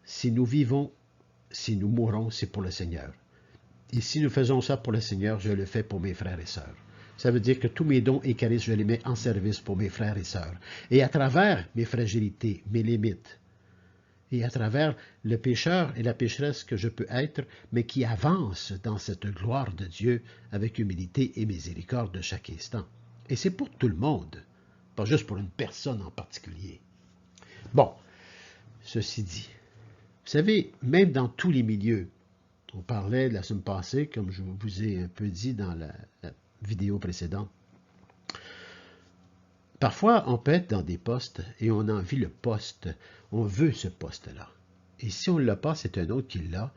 si nous vivons, si nous mourons, c'est pour le Seigneur. Et si nous faisons ça pour le Seigneur, je le fais pour mes frères et sœurs. Ça veut dire que tous mes dons et charismes, je les mets en service pour mes frères et sœurs. Et à travers mes fragilités, mes limites, et à travers le pécheur et la pécheresse que je peux être, mais qui avance dans cette gloire de Dieu avec humilité et miséricorde de chaque instant. Et c'est pour tout le monde, pas juste pour une personne en particulier. Bon, ceci dit, vous savez, même dans tous les milieux, on parlait la semaine passée, comme je vous ai un peu dit dans la vidéo précédente, parfois, on peut être dans des postes et on a envie le poste. On veut ce poste-là. Et si on ne l'a pas, c'est un autre qui l'a.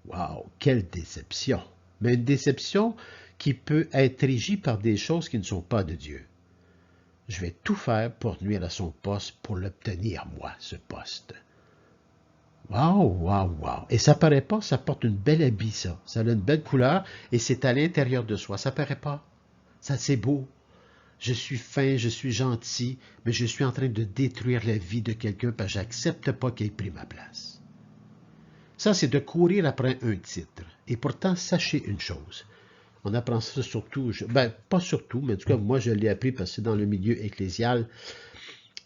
Waouh, quelle déception! Mais une déception qui peut être régie par des choses qui ne sont pas de Dieu. Je vais tout faire pour nuire à son poste, pour l'obtenir, moi, ce poste. Waouh, waouh, waouh! Et ça paraît pas, ça porte une belle habit, ça. Ça a une belle couleur et c'est à l'intérieur de soi. Ça paraît pas. Ça, c'est beau. Je suis fin, je suis gentil, mais je suis en train de détruire la vie de quelqu'un parce que j'accepte pas qu'il ait pris ma place. Ça, c'est de courir après un titre. Et pourtant, sachez une chose. On apprend ça surtout, pas surtout, mais en tout cas, moi, je l'ai appris parce que c'est dans le milieu ecclésial.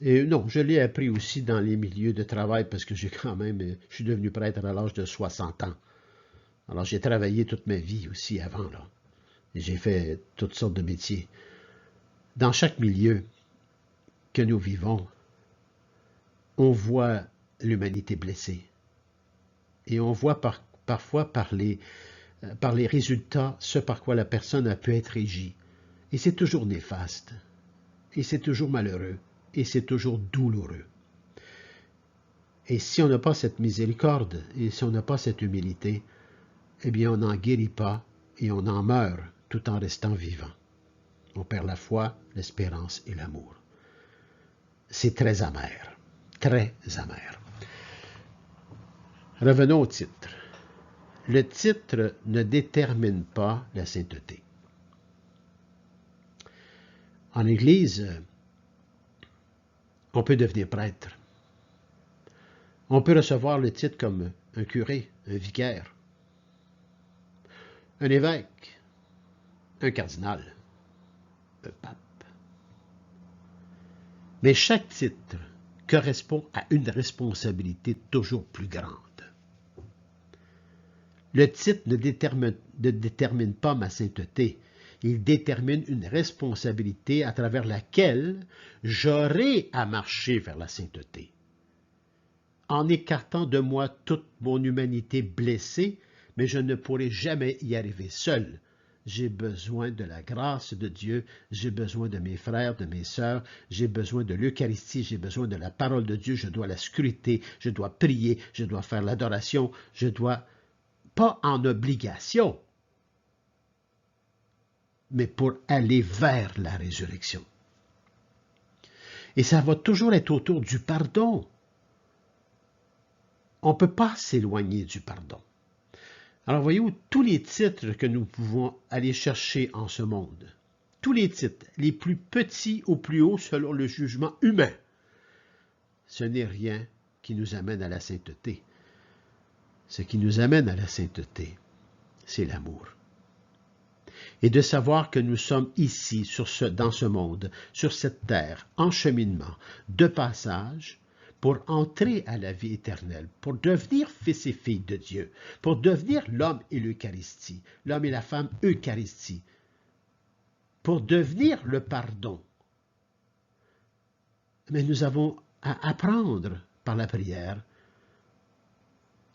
Et non, je l'ai appris aussi dans les milieux de travail parce que je suis devenu prêtre à l'âge de 60 ans. Alors, j'ai travaillé toute ma vie aussi avant, là. Et j'ai fait toutes sortes de métiers. Dans chaque milieu, que nous vivons, on voit l'humanité blessée. Et on voit parfois par les résultats ce par quoi la personne a pu être régie. Et c'est toujours néfaste. Et c'est toujours malheureux. Et c'est toujours douloureux. Et si on n'a pas cette miséricorde, et si on n'a pas cette humilité, eh bien on n'en guérit pas et on en meurt tout en restant vivant. On perd la foi, l'espérance et l'amour. C'est très amer. Très amer. Revenons au titre. Le titre ne détermine pas la sainteté. En Église, on peut devenir prêtre. On peut recevoir le titre comme un curé, un vicaire, un évêque, un cardinal, un pape. Mais chaque titre correspond à une responsabilité toujours plus grande. Le titre ne détermine pas ma sainteté. Il détermine une responsabilité à travers laquelle j'aurai à marcher vers la sainteté. En écartant de moi toute mon humanité blessée, mais je ne pourrai jamais y arriver seul. J'ai besoin de la grâce de Dieu, j'ai besoin de mes frères, de mes sœurs, j'ai besoin de l'Eucharistie, j'ai besoin de la parole de Dieu, je dois la scruter, je dois prier, je dois faire l'adoration, je dois, pas en obligation, mais pour aller vers la résurrection. Et ça va toujours être autour du pardon. On ne peut pas s'éloigner du pardon. Alors voyez-vous, tous les titres que nous pouvons aller chercher en ce monde, tous les titres, les plus petits au plus haut selon le jugement humain, ce n'est rien qui nous amène à la sainteté. Ce qui nous amène à la sainteté, c'est l'amour. Et de savoir que nous sommes ici, dans ce monde, sur cette terre, en cheminement, de passage, pour entrer à la vie éternelle, pour devenir fils et filles de Dieu, pour devenir l'homme et l'Eucharistie, l'homme et la femme Eucharistie, pour devenir le pardon. Mais nous avons à apprendre par la prière,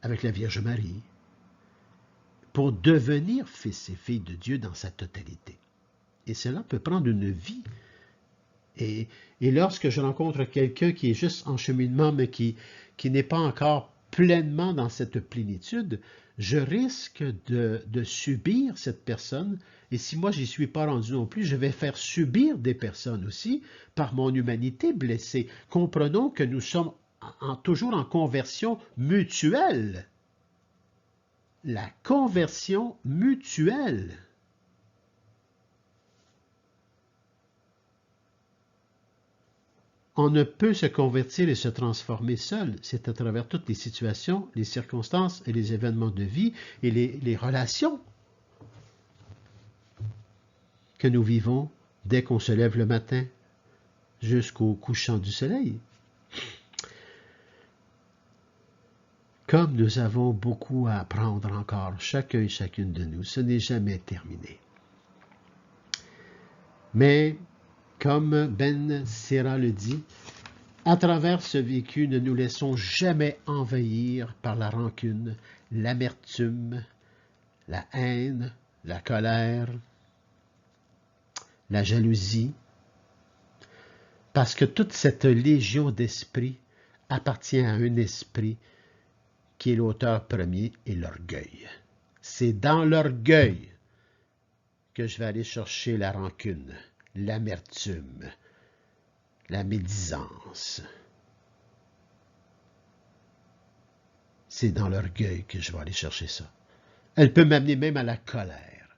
avec la Vierge Marie, pour devenir fils et filles de Dieu dans sa totalité. Et cela peut prendre une vie. Et lorsque je rencontre quelqu'un qui est juste en cheminement, mais qui n'est pas encore pleinement dans cette plénitude, je risque de subir cette personne. Et si moi, j'y suis pas rendu non plus, je vais faire subir des personnes aussi par mon humanité blessée. Comprenons que nous sommes toujours en conversion mutuelle. La conversion mutuelle. On ne peut se convertir et se transformer seul. C'est à travers toutes les situations, les circonstances et les événements de vie et les relations que nous vivons dès qu'on se lève le matin jusqu'au couchant du soleil. Comme nous avons beaucoup à apprendre encore, chacun et chacune de nous, ce n'est jamais terminé. Mais, comme Ben Sira le dit, à travers ce vécu, ne nous laissons jamais envahir par la rancune, l'amertume, la haine, la colère, la jalousie, parce que toute cette légion d'esprit appartient à un esprit qui est l'auteur premier et l'orgueil. C'est dans l'orgueil que je vais aller chercher la rancune, l'amertume, la médisance. C'est dans l'orgueil que je vais aller chercher ça. Elle peut m'amener même à la colère.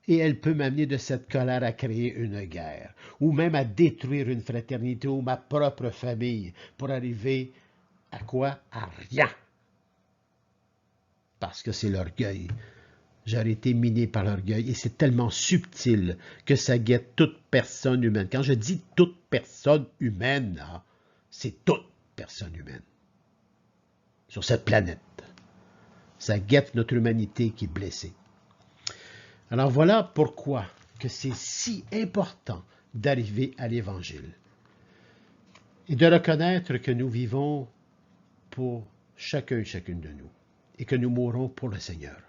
Et elle peut m'amener de cette colère à créer une guerre, ou même à détruire une fraternité ou ma propre famille, pour arriver à quoi? À rien. Parce que c'est l'orgueil. J'aurais été miné par l'orgueil et c'est tellement subtil que ça guette toute personne humaine. Quand je dis toute personne humaine, c'est toute personne humaine sur cette planète. Ça guette notre humanité qui est blessée. Alors voilà pourquoi que c'est si important d'arriver à l'Évangile. et de reconnaître que nous vivons pour chacun et chacune de nous et que nous mourrons pour le Seigneur.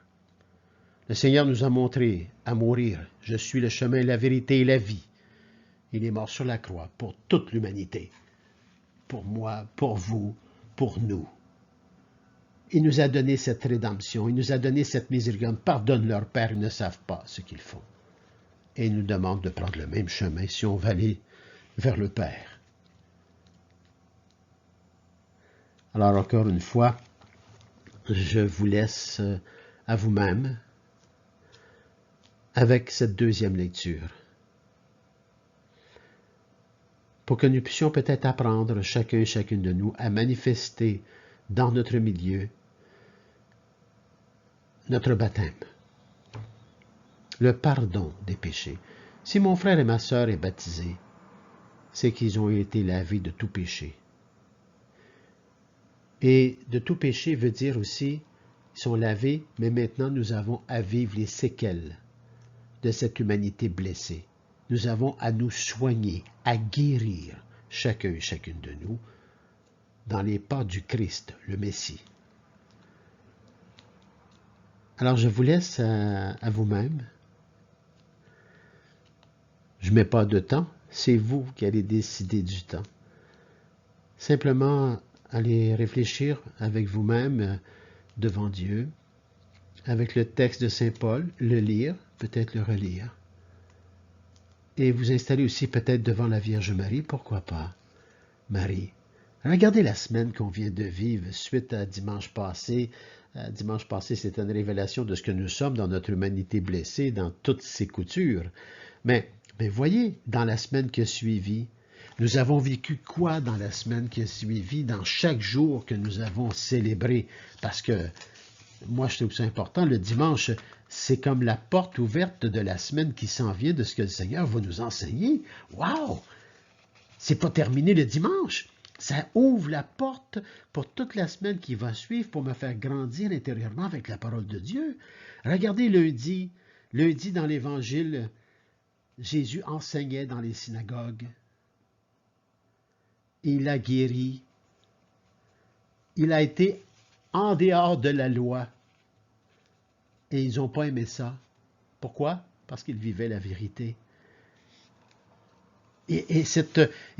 Le Seigneur nous a montré à mourir. Je suis le chemin, la vérité et la vie. Il est mort sur la croix pour toute l'humanité, pour moi, pour vous, pour nous. Il nous a donné cette rédemption, il nous a donné cette miséricorde. Pardonne leur Père, ils ne savent pas ce qu'ils font. Et il nous demande de prendre le même chemin si on va aller vers le Père. Alors encore une fois, je vous laisse à vous-même avec cette deuxième lecture, pour que nous puissions peut-être apprendre, chacun et chacune de nous, à manifester dans notre milieu notre baptême, le pardon des péchés. Si mon frère et ma sœur est baptisé, c'est qu'ils ont été lavés de tout péché. Et de tout péché veut dire aussi, ils sont lavés, mais maintenant nous avons à vivre les séquelles de cette humanité blessée. Nous avons à nous soigner, à guérir chacun et chacune de nous dans les pas du Christ, le Messie. Alors je vous laisse à vous-même. Je ne mets pas de temps, c'est vous qui allez décider du temps. Simplement, allez réfléchir avec vous-même devant Dieu, avec le texte de Saint Paul, le lire, peut-être le relire, et vous installer aussi peut-être devant la Vierge Marie, pourquoi pas, Marie. Regardez la semaine qu'on vient de vivre suite à dimanche passé. Dimanche passé, c'était une révélation de ce que nous sommes dans notre humanité blessée, dans toutes ses coutures. Mais voyez, dans la semaine qui a suivi, nous avons vécu quoi dans la semaine qui a suivi, dans chaque jour que nous avons célébré? Parce que moi, je trouve ça important. Le dimanche, c'est comme la porte ouverte de la semaine qui s'en vient de ce que le Seigneur va nous enseigner. Wow! C'est pas terminé le dimanche. Ça ouvre la porte pour toute la semaine qui va suivre pour me faire grandir intérieurement avec la parole de Dieu. Regardez lundi. Lundi, dans l'Évangile, Jésus enseignait dans les synagogues. Il a guéri. Il a été en dehors de la loi. Et ils n'ont pas aimé ça. Pourquoi? Parce qu'ils vivaient la vérité. Et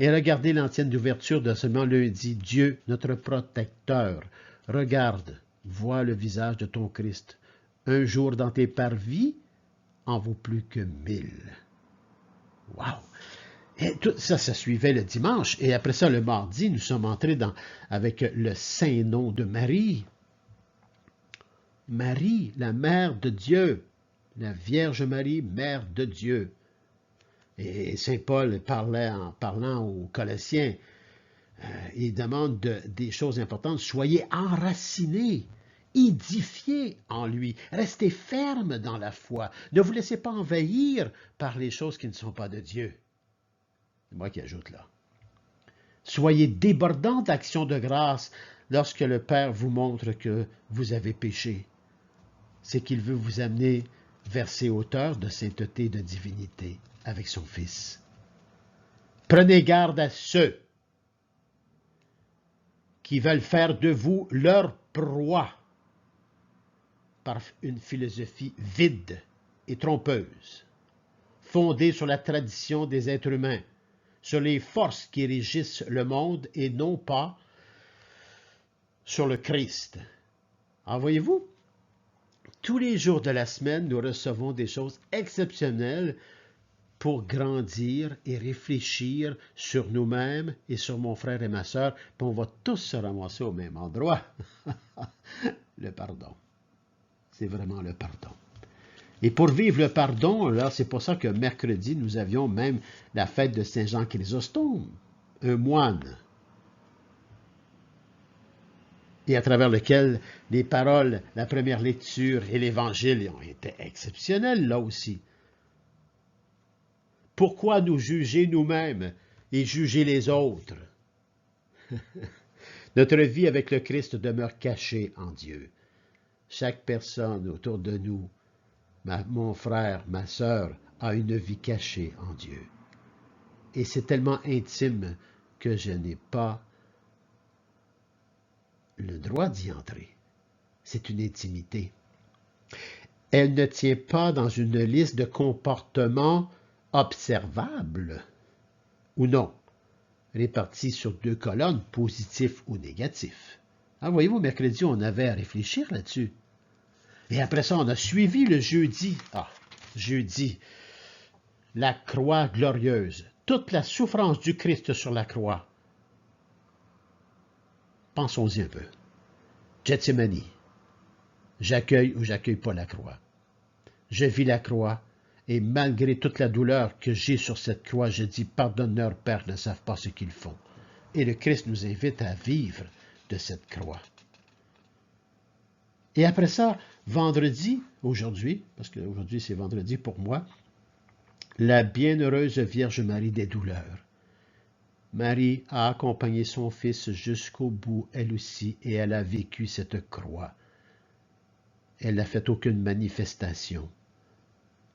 regardez l'antienne d'ouverture de seulement lundi. Dieu, notre protecteur, regarde, vois le visage de ton Christ. Un jour dans tes parvis en vaut plus que 1000. Wow! Et tout ça, ça suivait le dimanche. Et après ça, le mardi, nous sommes entrés avec le saint nom de Marie. Marie, la mère de Dieu. La Vierge Marie, mère de Dieu. Et saint Paul parlait en parlant aux Colossiens, il demande des choses importantes. Soyez enracinés, édifiés en lui. Restez fermes dans la foi. Ne vous laissez pas envahir par les choses qui ne sont pas de Dieu. C'est moi qui ajoute là. Soyez débordants d'actions de grâce lorsque le Père vous montre que vous avez péché. C'est qu'il veut vous amener vers ces hauteurs de sainteté et de divinité avec son Fils. Prenez garde à ceux qui veulent faire de vous leur proie par une philosophie vide et trompeuse, fondée sur la tradition des êtres humains, sur les forces qui régissent le monde et non pas sur le Christ. Alors voyez-vous, tous les jours de la semaine, nous recevons des choses exceptionnelles pour grandir et réfléchir sur nous-mêmes et sur mon frère et ma sœur, puis on va tous se ramasser au même endroit. Le pardon. C'est vraiment le pardon. Et pour vivre le pardon, là, c'est pour ça que mercredi, nous avions même la fête de Saint Jean Chrysostome, un moine, et à travers lequel les paroles, la première lecture et l'Évangile ont été exceptionnels là aussi. Pourquoi nous juger nous-mêmes et juger les autres? Notre vie avec le Christ demeure cachée en Dieu. Chaque personne autour de nous, mon frère, ma sœur, a une vie cachée en Dieu. Et c'est tellement intime que je n'ai pas le droit d'y entrer. C'est une intimité. Elle ne tient pas dans une liste de comportements observables ou non, répartis sur 2 colonnes, positifs ou négatifs. Ah, voyez-vous, mercredi, on avait à réfléchir là-dessus. Et après ça, on a suivi le jeudi. Ah, jeudi, la croix glorieuse, toute la souffrance du Christ sur la croix. Pensons-y un peu. Gethsemane. J'accueille ou j'accueille pas la croix. Je vis la croix, et malgré toute la douleur que j'ai sur cette croix, je dis, pardonne-leur, Père, ne savent pas ce qu'ils font. Et le Christ nous invite à vivre de cette croix. Et après ça, vendredi, aujourd'hui, parce qu'aujourd'hui c'est vendredi pour moi, la bienheureuse Vierge Marie des douleurs. Marie a accompagné son Fils jusqu'au bout, elle aussi, et elle a vécu cette croix. Elle n'a fait aucune manifestation.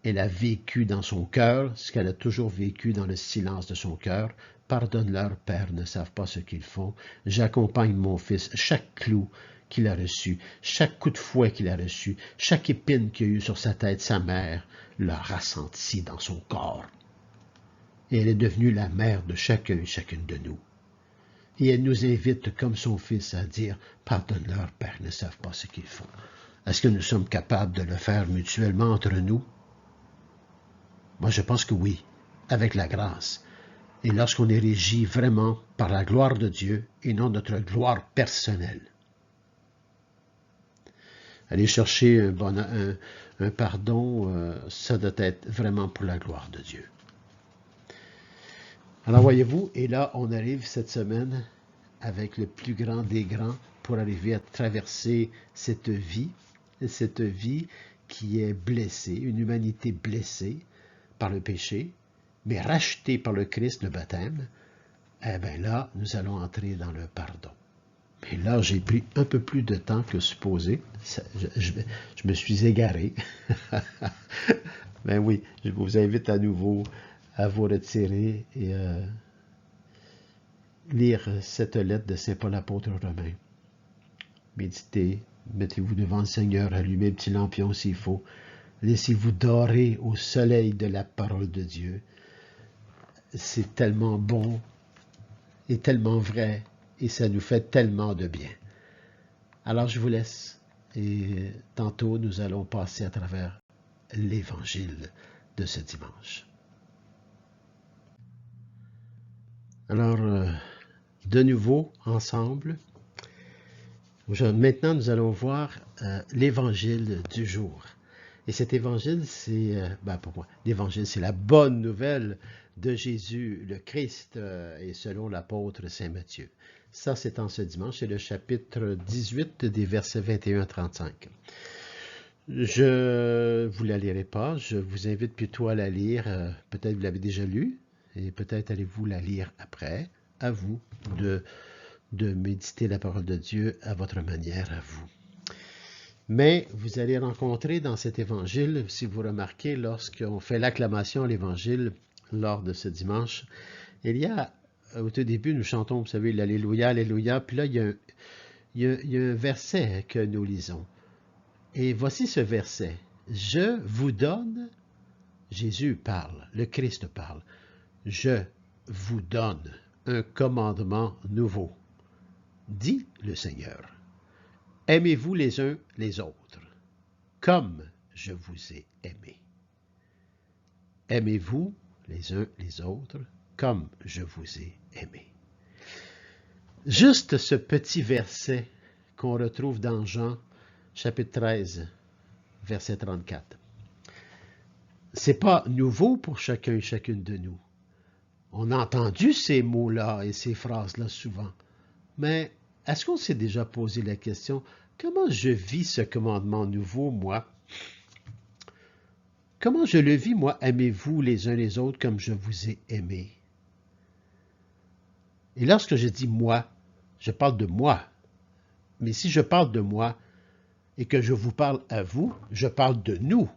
Elle a vécu dans son cœur ce qu'elle a toujours vécu dans le silence de son cœur. Pardonne-leur, Père, ne savent pas ce qu'ils font. J'accompagne mon Fils, chaque clou qu'il a reçu, chaque coup de fouet qu'il a reçu, chaque épine qu'il a eu sur sa tête, sa mère l'a ressenti dans son corps. Et elle est devenue la mère de chacun et chacune de nous. Et elle nous invite, comme son Fils, à dire, pardonne-leur, Père, ne savent pas ce qu'ils font. Est-ce que nous sommes capables de le faire mutuellement entre nous? Moi, je pense que oui, avec la grâce. Et lorsqu'on est régi vraiment par la gloire de Dieu et non notre gloire personnelle. Aller chercher un pardon, ça doit être vraiment pour la gloire de Dieu. Alors voyez-vous, et là, on arrive cette semaine avec le plus grand des grands pour arriver à traverser cette vie qui est blessée, une humanité blessée par le péché, mais rachetée par le Christ, le baptême. Eh bien là, nous allons entrer dans le pardon. Mais là, j'ai pris un peu plus de temps que supposé. Je me suis égaré. Ben oui, je vous invite à nouveau à vous retirer et lire cette lettre de Saint Paul apôtre romain. Méditez, mettez-vous devant le Seigneur, allumez un petit lampion s'il faut. Laissez-vous dorer au soleil de la parole de Dieu. C'est tellement bon et tellement vrai et ça nous fait tellement de bien. Alors je vous laisse et tantôt nous allons passer à travers l'évangile de ce dimanche. Alors, de nouveau, ensemble, maintenant nous allons voir l'évangile du jour. Et cet évangile, c'est, pour moi, l'évangile, c'est la bonne nouvelle de Jésus, le Christ, et selon l'apôtre Saint Matthieu. Ça, c'est en ce dimanche, c'est le chapitre 18 des versets 21 à 35. Je ne vous la lirai pas, je vous invite plutôt à la lire, peut-être vous l'avez déjà lu, et peut-être allez-vous la lire après, à vous de méditer la parole de Dieu à votre manière, à vous. Mais vous allez rencontrer dans cet évangile, si vous remarquez, lorsqu'on fait l'acclamation à l'évangile lors de ce dimanche, il y a, au tout début, nous chantons, vous savez, l'Alléluia, Alléluia, puis là, il y a un verset que nous lisons. Et voici ce verset. Je vous donne, Jésus parle, le Christ parle, je vous donne un commandement nouveau, dit le Seigneur. Aimez-vous les uns les autres, comme je vous ai aimé. Aimez-vous les uns les autres, comme je vous ai aimé. Juste ce petit verset qu'on retrouve dans Jean, chapitre 13, verset 34. C'est pas nouveau pour chacun et chacune de nous. On a entendu ces mots-là et ces phrases-là souvent, mais est-ce qu'on s'est déjà posé la question, comment je vis ce commandement nouveau, moi? Comment je le vis, moi? Aimez-vous les uns les autres comme je vous ai aimé. Et lorsque je dis moi, je parle de moi. Mais si je parle de moi et que je vous parle à vous, je parle de nous.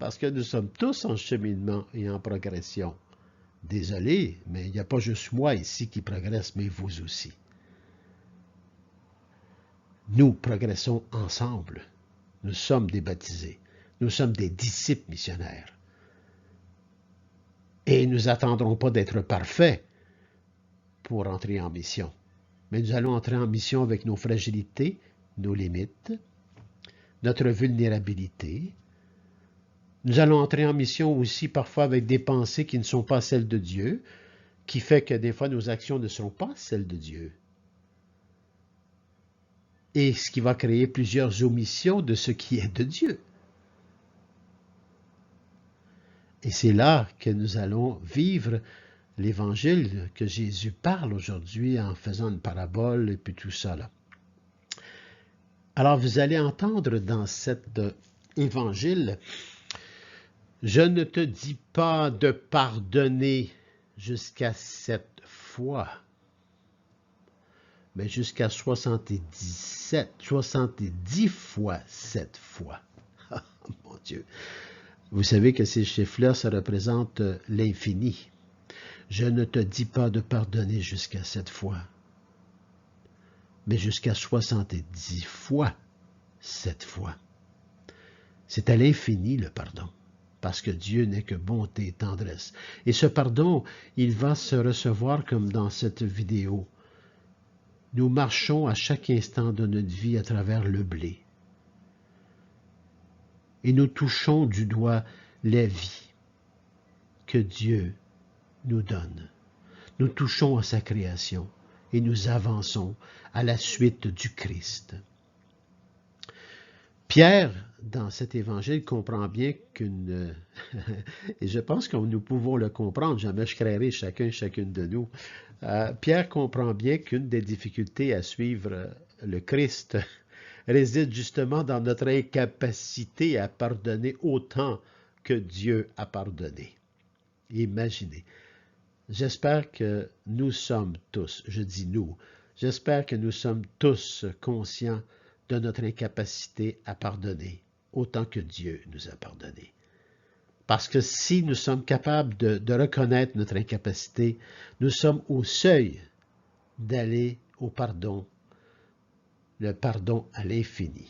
Parce que nous sommes tous en cheminement et en progression. Désolé, mais il n'y a pas juste moi ici qui progresse, mais vous aussi. Nous progressons ensemble. Nous sommes des baptisés. Nous sommes des disciples missionnaires. Et nous n'attendrons pas d'être parfaits pour entrer en mission. Mais nous allons entrer en mission avec nos fragilités, nos limites, notre vulnérabilité. Nous allons entrer en mission aussi parfois avec des pensées qui ne sont pas celles de Dieu, qui fait que des fois nos actions ne seront pas celles de Dieu. Et ce qui va créer plusieurs omissions de ce qui est de Dieu. Et c'est là que nous allons vivre l'évangile que Jésus parle aujourd'hui en faisant une parabole et puis tout ça là. Alors vous allez entendre dans cet évangile, je ne te dis pas de pardonner jusqu'à 7 fois, mais jusqu'à 70 fois 7 fois. Oh, mon Dieu! Vous savez que ces chiffres-là, ça représente l'infini. Je ne te dis pas de pardonner jusqu'à 7 fois, mais jusqu'à 70 fois 7 fois. C'est à l'infini le pardon, parce que Dieu n'est que bonté et tendresse. Et ce pardon, il va se recevoir comme dans cette vidéo. Nous marchons à chaque instant de notre vie à travers le blé. Et nous touchons du doigt la vie que Dieu nous donne. Nous touchons à sa création et nous avançons à la suite du Christ. Pierre, dans cet évangile, comprend bien qu'une... et je pense que nous pouvons le comprendre, jamais je créerai chacune de nous. Pierre comprend bien qu'une des difficultés à suivre le Christ réside justement dans notre incapacité à pardonner autant que Dieu a pardonné. Imaginez. J'espère que nous sommes tous, je dis nous, j'espère que nous sommes tous conscients de notre incapacité à pardonner autant que Dieu nous a pardonné. Parce que si nous sommes capables de reconnaître notre incapacité, nous sommes au seuil d'aller au pardon, le pardon à l'infini.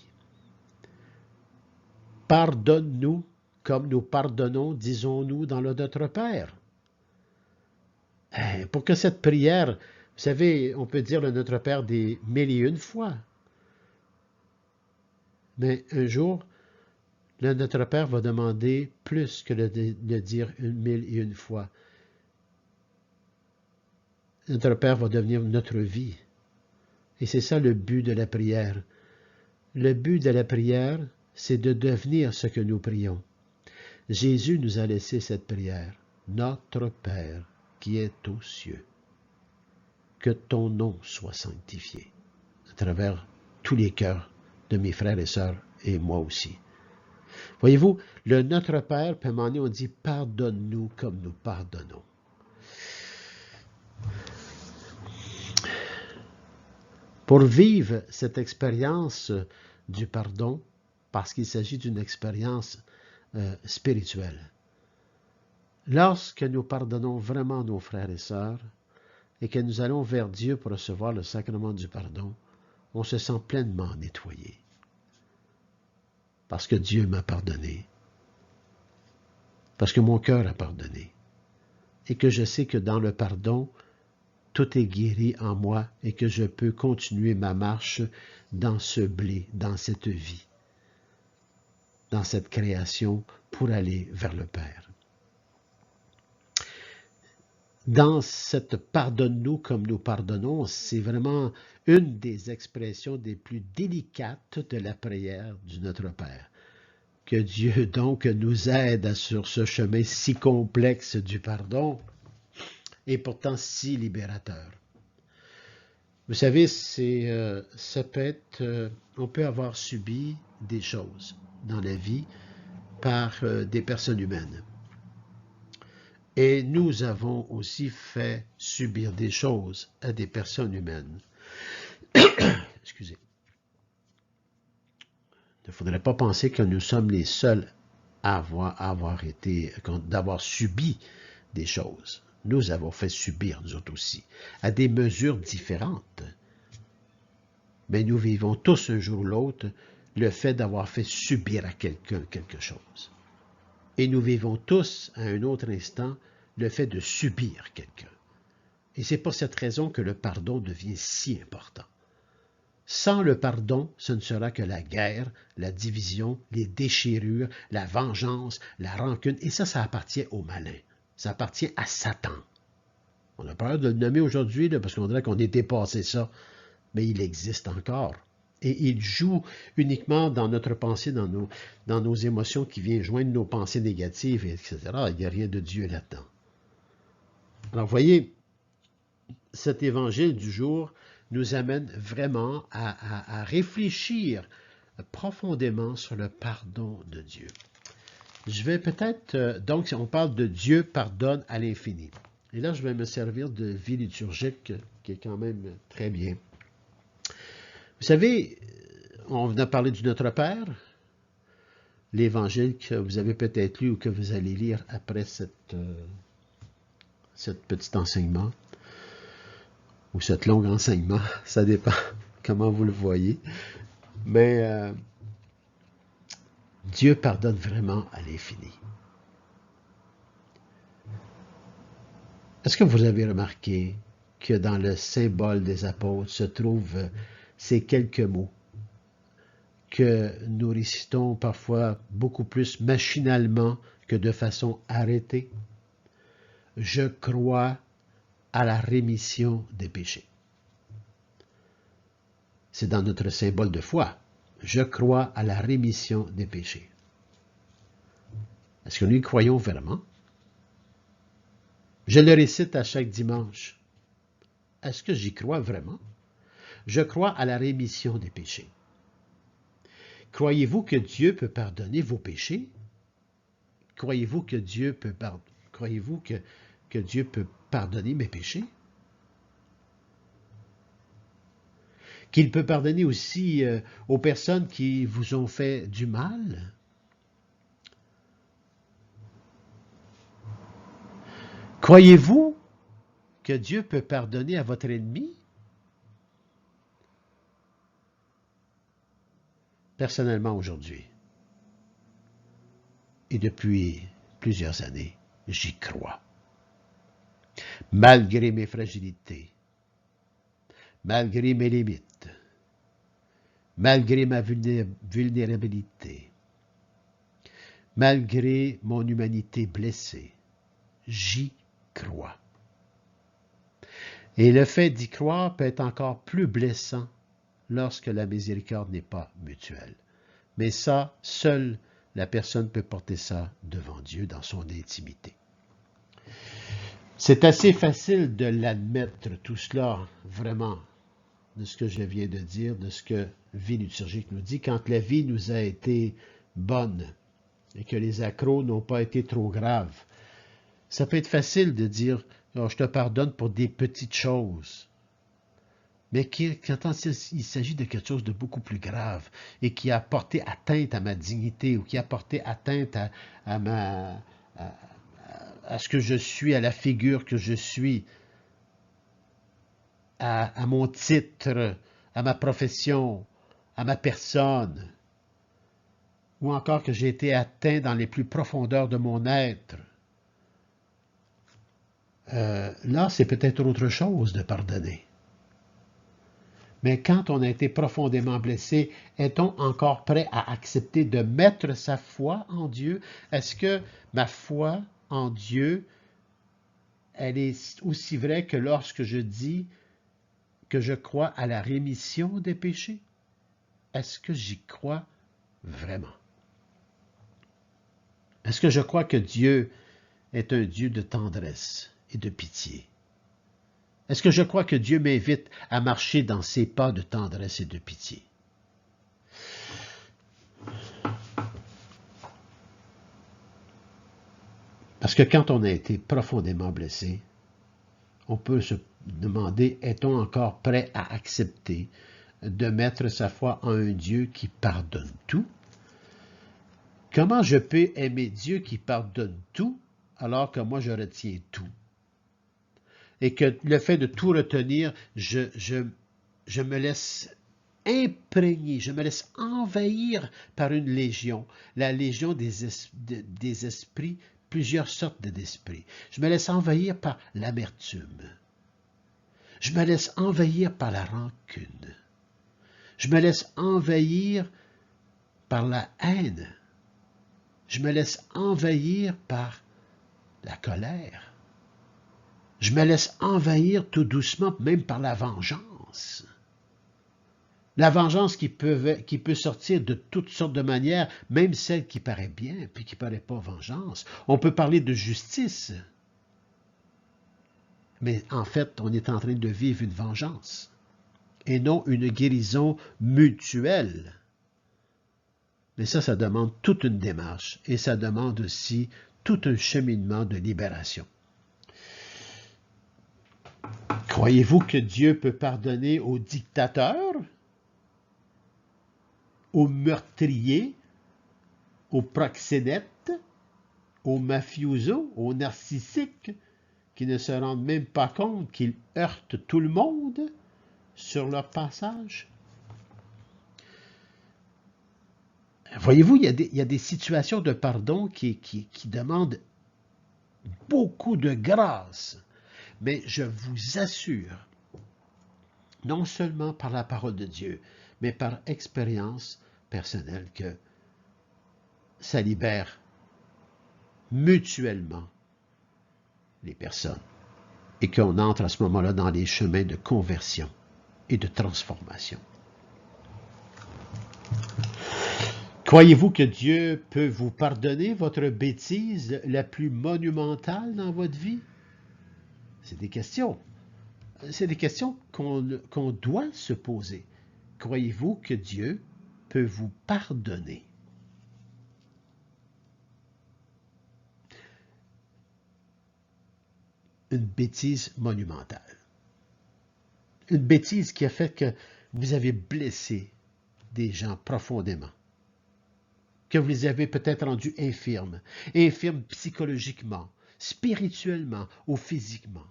Pardonne-nous comme nous pardonnons, disons-nous, dans le Notre Père. Pour que cette prière, vous savez, on peut dire le Notre Père des 1001 fois. Mais un jour, le Notre Père va demander plus que le dire 1001 fois. Notre Père va devenir notre vie. Et c'est ça le but de la prière. Le but de la prière, c'est de devenir ce que nous prions. Jésus nous a laissé cette prière. Notre Père qui est aux cieux, que ton nom soit sanctifié à travers tous les cœurs de mes frères et sœurs et moi aussi. Voyez-vous, le Notre Père, puis à un moment donné, on dit « Pardonne-nous comme nous pardonnons ». Pour vivre cette expérience du pardon, parce qu'il s'agit d'une expérience spirituelle, lorsque nous pardonnons vraiment nos frères et sœurs et que nous allons vers Dieu pour recevoir le sacrement du pardon, on se sent pleinement nettoyé. Parce que Dieu m'a pardonné. Parce que mon cœur a pardonné. Et que je sais que dans le pardon, tout est guéri en moi et que je peux continuer ma marche dans ce blé, dans cette vie, dans cette création pour aller vers le Père. Dans cette « pardonne-nous comme nous pardonnons », c'est vraiment une des expressions des plus délicates de la prière du Notre Père. Que Dieu donc nous aide sur ce chemin si complexe du pardon et pourtant si libérateur. Vous savez, ça peut être, on peut avoir subi des choses dans la vie par des personnes humaines. Et nous avons aussi fait subir des choses à des personnes humaines. Excusez. Il ne faudrait pas penser que nous sommes les seuls à d'avoir subi des choses. nous avons fait subir, nous autres aussi, à des mesures différentes. Mais nous vivons tous un jour ou l'autre le fait d'avoir fait subir à quelqu'un quelque chose. Et nous vivons tous, à un autre instant, le fait de subir quelqu'un. Et c'est pour cette raison que le pardon devient si important. Sans le pardon, ce ne sera que la guerre, la division, les déchirures, la vengeance, la rancune. Et ça appartient au malin. Ça appartient à Satan. On a peur de le nommer aujourd'hui parce qu'on dirait qu'on est dépassé ça. Mais il existe encore. Et il joue uniquement dans notre pensée, dans nos émotions qui viennent joindre nos pensées négatives, etc. Il n'y a rien de Dieu là-dedans. Alors, voyez, cet évangile du jour nous amène vraiment à réfléchir profondément sur le pardon de Dieu. Je vais peut-être, donc, on parle de Dieu pardonne à l'infini. Et là, je vais me servir de vie liturgique qui est quand même très bien. Vous savez, on a parlé du Notre Père, l'évangile que vous avez peut-être lu ou que vous allez lire après cette petit enseignement, ou cet long enseignement, ça dépend comment vous le voyez. Mais Dieu pardonne vraiment à l'infini. Est-ce que vous avez remarqué que dans le symbole des apôtres se trouvent ces quelques mots que nous récitons parfois beaucoup plus machinalement que de façon arrêtée? Je crois à la rémission des péchés. C'est dans notre symbole de foi. Je crois à la rémission des péchés. Est-ce que nous y croyons vraiment? Je le récite à chaque dimanche. Est-ce que j'y crois vraiment? Je crois à la rémission des péchés. Croyez-vous que Dieu peut pardonner vos péchés? Croyez-vous que Dieu peut pardonner mes péchés? Qu'il peut pardonner aussi aux personnes qui vous ont fait du mal? Croyez-vous que Dieu peut pardonner à votre ennemi? Personnellement, aujourd'hui, et depuis plusieurs années, j'y crois. Malgré mes fragilités, malgré mes limites, malgré ma vulnérabilité, malgré mon humanité blessée, j'y crois. Et le fait d'y croire peut être encore plus blessant lorsque la miséricorde n'est pas mutuelle. Mais ça, seule la personne peut porter ça devant Dieu dans son intimité. C'est assez facile de l'admettre, tout cela, vraiment, de ce que je viens de dire, de ce que vie liturgique nous dit, quand la vie nous a été bonne et que les accros n'ont pas été trop graves. Ça peut être facile de dire oh, « je te pardonne pour des petites choses ». Mais quand il s'agit de quelque chose de beaucoup plus grave et qui a porté atteinte à ma dignité ou qui a porté atteinte à ce que je suis, à la figure que je suis, à mon titre, à ma profession, à ma personne, ou encore que j'ai été atteint dans les plus profondeurs de mon être, là, c'est peut-être autre chose de pardonner. Mais quand on a été profondément blessé, est-on encore prêt à accepter de mettre sa foi en Dieu? Est-ce que ma foi en Dieu, elle est aussi vraie que lorsque je dis que je crois à la rémission des péchés? Est-ce que j'y crois vraiment? Est-ce que je crois que Dieu est un Dieu de tendresse et de pitié? Est-ce que je crois que Dieu m'invite à marcher dans ses pas de tendresse et de pitié? Parce que quand on a été profondément blessé, on peut se demander, est-on encore prêt à accepter de mettre sa foi en un Dieu qui pardonne tout? Comment je peux aimer Dieu qui pardonne tout alors que moi je retiens tout? et que le fait de tout retenir, je me laisse imprégné, je me laisse envahir par une légion, la légion des esprits, plusieurs sortes d'esprits. Je me laisse envahir par l'amertume. Je me laisse envahir par la rancune. Je me laisse envahir par la haine. Je me laisse envahir par la colère. Je me laisse envahir tout doucement, même par la vengeance. La vengeance qui peut sortir de toutes sortes de manières, même celle qui paraît bien, puis qui ne paraît pas vengeance. On peut parler de justice. Mais en fait, on est en train de vivre une vengeance, et non une guérison mutuelle. Mais ça demande toute une démarche, et ça demande aussi tout un cheminement de libération. Croyez-vous que Dieu peut pardonner aux dictateurs, aux meurtriers, aux proxénètes, aux mafiosos, aux narcissiques, qui ne se rendent même pas compte qu'ils heurtent tout le monde sur leur passage? Voyez-vous, il y a des situations de pardon qui demandent beaucoup de grâce. Mais je vous assure, non seulement par la parole de Dieu, mais par expérience personnelle, que ça libère mutuellement les personnes et qu'on entre à ce moment-là dans les chemins de conversion et de transformation. Croyez-vous que Dieu peut vous pardonner votre bêtise la plus monumentale dans votre vie? C'est des questions. C'est des questions qu'on doit se poser. Croyez-vous que Dieu peut vous pardonner? Une bêtise monumentale. Une bêtise qui a fait que vous avez blessé des gens profondément. Que vous les avez peut-être rendus infirmes psychologiquement, spirituellement ou physiquement.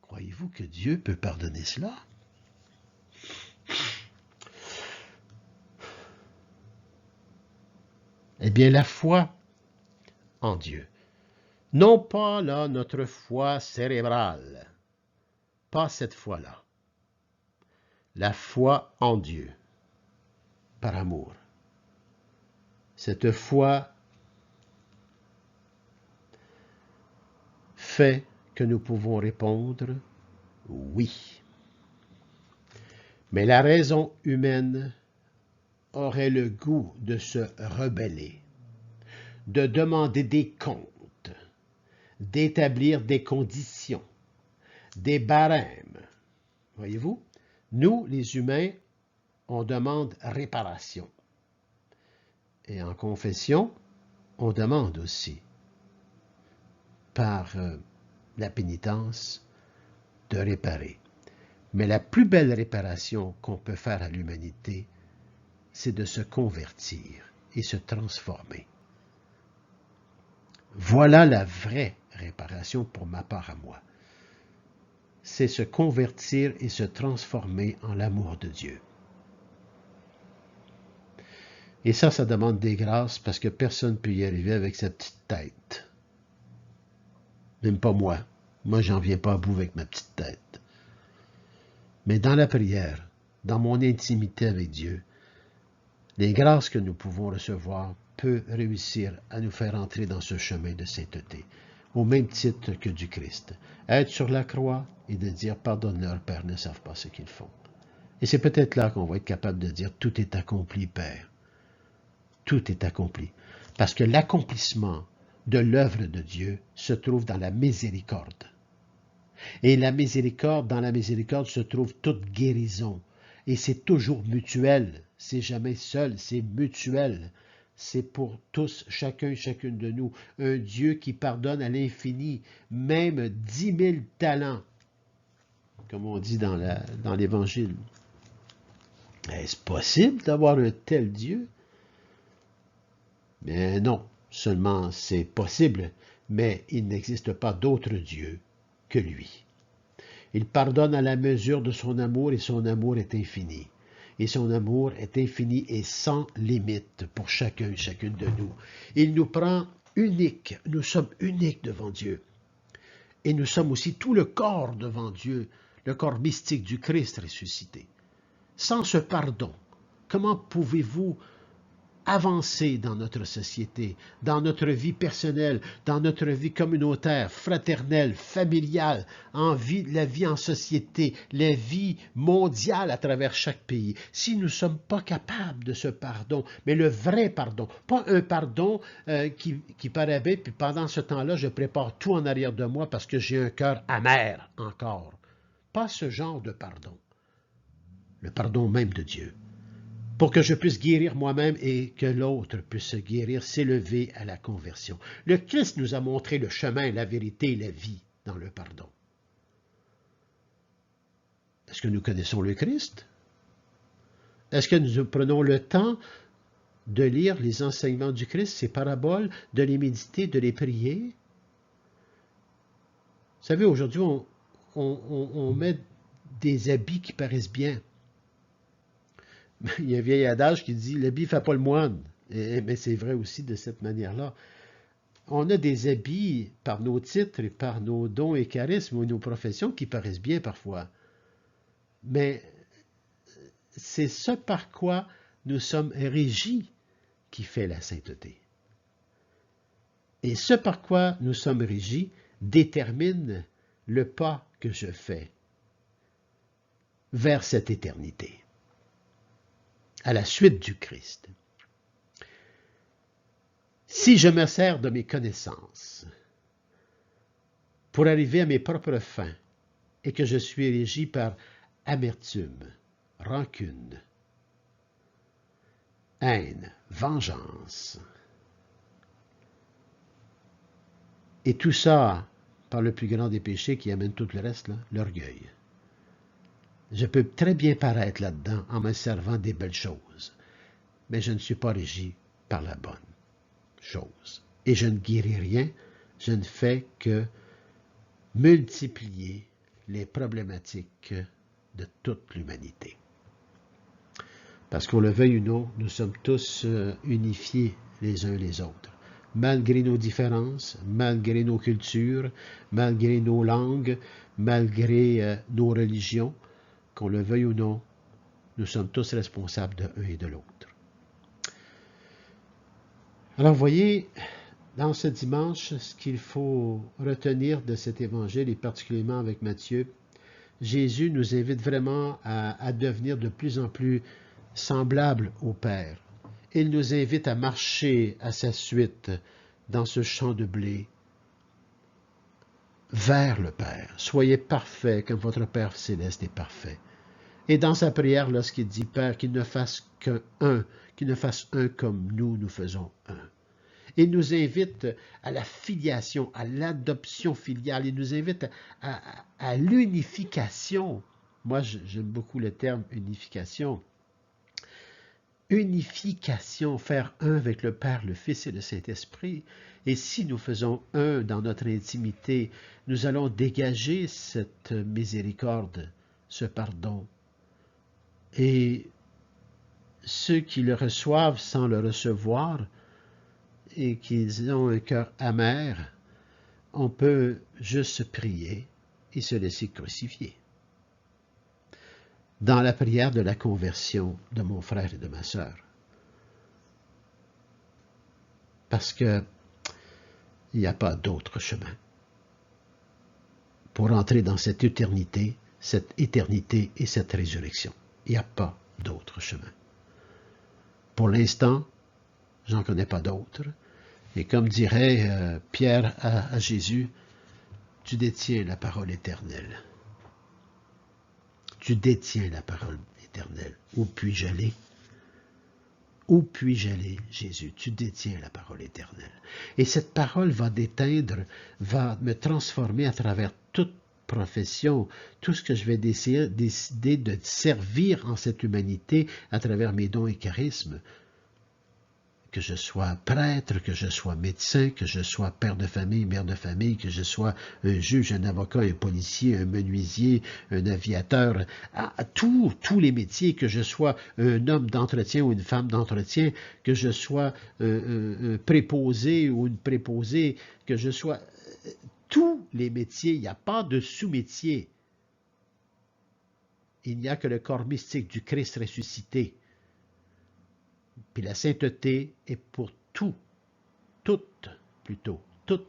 Croyez-vous que Dieu peut pardonner cela? Eh bien, la foi en Dieu. Non pas là notre foi cérébrale, pas cette foi-là. La foi en Dieu, par amour. Cette foi fait que nous pouvons répondre oui. Mais la raison humaine aurait le goût de se rebeller, de demander des comptes, d'établir des conditions, des barèmes. Voyez-vous, nous, les humains, on demande réparation. Et en confession, on demande aussi, par la pénitence, de réparer. Mais la plus belle réparation qu'on peut faire à l'humanité, c'est de se convertir et se transformer. Voilà la vraie réparation pour ma part à moi. C'est se convertir et se transformer en l'amour de Dieu. Et ça demande des grâces parce que personne ne peut y arriver avec sa petite tête. Même pas moi. Moi, j'en viens pas à bout avec ma petite tête. Mais dans la prière, dans mon intimité avec Dieu, les grâces que nous pouvons recevoir peuvent réussir à nous faire entrer dans ce chemin de sainteté, au même titre que du Christ. Être sur la croix et de dire « Pardonne-leur, Père, ne savent pas ce qu'ils font ». Et c'est peut-être là qu'on va être capable de dire « Tout est accompli, Père ». Tout est accompli. Parce que l'accomplissement de l'œuvre de Dieu se trouve dans la miséricorde. Et la miséricorde, dans la miséricorde se trouve toute guérison. Et c'est toujours mutuel. C'est jamais seul, c'est mutuel. C'est pour tous, chacun, chacune de nous. Un Dieu qui pardonne à l'infini, même 10 000 talents, comme on dit dans l'Évangile. Est-ce possible d'avoir un tel Dieu? Mais non, seulement c'est possible, mais il n'existe pas d'autre Dieu que lui. Il pardonne à la mesure de son amour et son amour est infini. Et son amour est infini et sans limite pour chacun et chacune de nous. Il nous prend uniques, nous sommes uniques devant Dieu. Et nous sommes aussi tout le corps devant Dieu, le corps mystique du Christ ressuscité. Sans ce pardon, comment pouvez-vous avancer dans notre société, dans notre vie personnelle, dans notre vie communautaire, fraternelle, familiale, la vie en société, la vie mondiale à travers chaque pays, si nous ne sommes pas capables de ce pardon, mais le vrai pardon, pas un pardon qui paraît bien, puis pendant ce temps-là, je prépare tout en arrière de moi parce que j'ai un cœur amer encore. Pas ce genre de pardon. Le pardon même de Dieu. Pour que je puisse guérir moi-même et que l'autre puisse se guérir, s'élever à la conversion. Le Christ nous a montré le chemin, la vérité et la vie dans le pardon. Est-ce que nous connaissons le Christ? Est-ce que nous prenons le temps de lire les enseignements du Christ, ses paraboles, de les méditer, de les prier? Vous savez, aujourd'hui, on met des habits qui paraissent bien. Il y a un vieil adage qui dit « l'habit ne fait pas le moine ». Mais c'est vrai aussi de cette manière-là. On a des habits par nos titres et par nos dons et charismes ou nos professions qui paraissent bien parfois. Mais c'est ce par quoi nous sommes régis qui fait la sainteté. Et ce par quoi nous sommes régis détermine le pas que je fais vers cette éternité, à la suite du Christ. Si je me sers de mes connaissances pour arriver à mes propres fins et que je suis régi par amertume, rancune, haine, vengeance, et tout ça par le plus grand des péchés qui amène tout le reste, l'orgueil. Je peux très bien paraître là-dedans en me servant des belles choses, mais je ne suis pas régi par la bonne chose. Et je ne guéris rien, je ne fais que multiplier les problématiques de toute l'humanité. Parce qu'on le veuille ou non, nous sommes tous unifiés les uns les autres. Malgré nos différences, malgré nos cultures, malgré nos langues, malgré nos religions, qu'on le veuille ou non, nous sommes tous responsables de l'un et de l'autre. Alors, voyez, dans ce dimanche, ce qu'il faut retenir de cet évangile, et particulièrement avec Matthieu, Jésus nous invite vraiment à devenir de plus en plus semblables au Père. Il nous invite à marcher à sa suite dans ce champ de blé vers le Père. Soyez parfaits comme votre Père céleste est parfait. Et dans sa prière, lorsqu'il dit « Père, qu'il ne fasse qu'un, qu'il ne fasse un comme nous faisons un ». Il nous invite à la filiation, à l'adoption filiale. Il nous invite à l'unification. Moi, j'aime beaucoup le terme unification. Unification, faire un avec le Père, le Fils et le Saint-Esprit. Et si nous faisons un dans notre intimité, nous allons dégager cette miséricorde, ce pardon. Et ceux qui le reçoivent sans le recevoir et qu'ils ont un cœur amer, on peut juste prier et se laisser crucifier. Dans la prière de la conversion de mon frère et de ma sœur. Parce que il n'y a pas d'autre chemin pour entrer dans cette éternité et cette résurrection. Il n'y a pas d'autre chemin. Pour l'instant, j'en connais pas d'autre. Et comme dirait Pierre à Jésus, tu détiens la parole éternelle. Tu détiens la parole éternelle. Où puis-je aller? Où puis-je aller, Jésus? Tu détiens la parole éternelle. Et cette parole va va me transformer à travers toute profession, tout ce que je vais décider de servir en cette humanité à travers mes dons et charismes. que je sois prêtre, que je sois médecin, que je sois père de famille, mère de famille, que je sois un juge, un avocat, un policier, un menuisier, un aviateur, à tous les métiers, que je sois un homme d'entretien ou une femme d'entretien, que je sois un préposé ou une préposée, que je sois... tous les métiers, il n'y a pas de sous-métier. Il n'y a que le corps mystique du Christ ressuscité. Puis la sainteté est pour toutes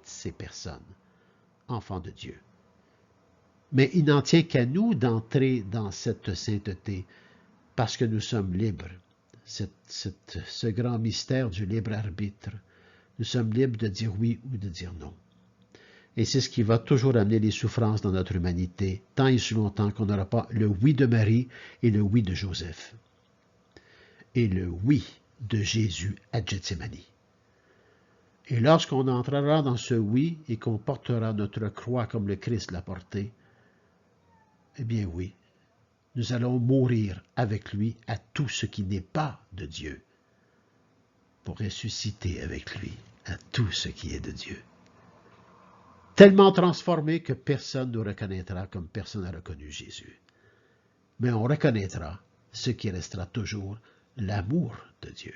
ces personnes, enfants de Dieu. Mais il n'en tient qu'à nous d'entrer dans cette sainteté, parce que nous sommes libres. Ce grand mystère du libre arbitre. Nous sommes libres de dire oui ou de dire non. Et c'est ce qui va toujours amener les souffrances dans notre humanité, tant et si longtemps qu'on n'aura pas le oui de Marie et le oui de Joseph. Et le oui de Jésus à Gethsémani. Et lorsqu'on entrera dans ce oui et qu'on portera notre croix comme le Christ l'a porté, eh bien oui, nous allons mourir avec lui à tout ce qui n'est pas de Dieu, pour ressusciter avec lui à tout ce qui est de Dieu. Tellement transformé que personne ne nous reconnaîtra comme personne n'a reconnu Jésus. Mais on reconnaîtra ce qui restera toujours, l'amour de Dieu.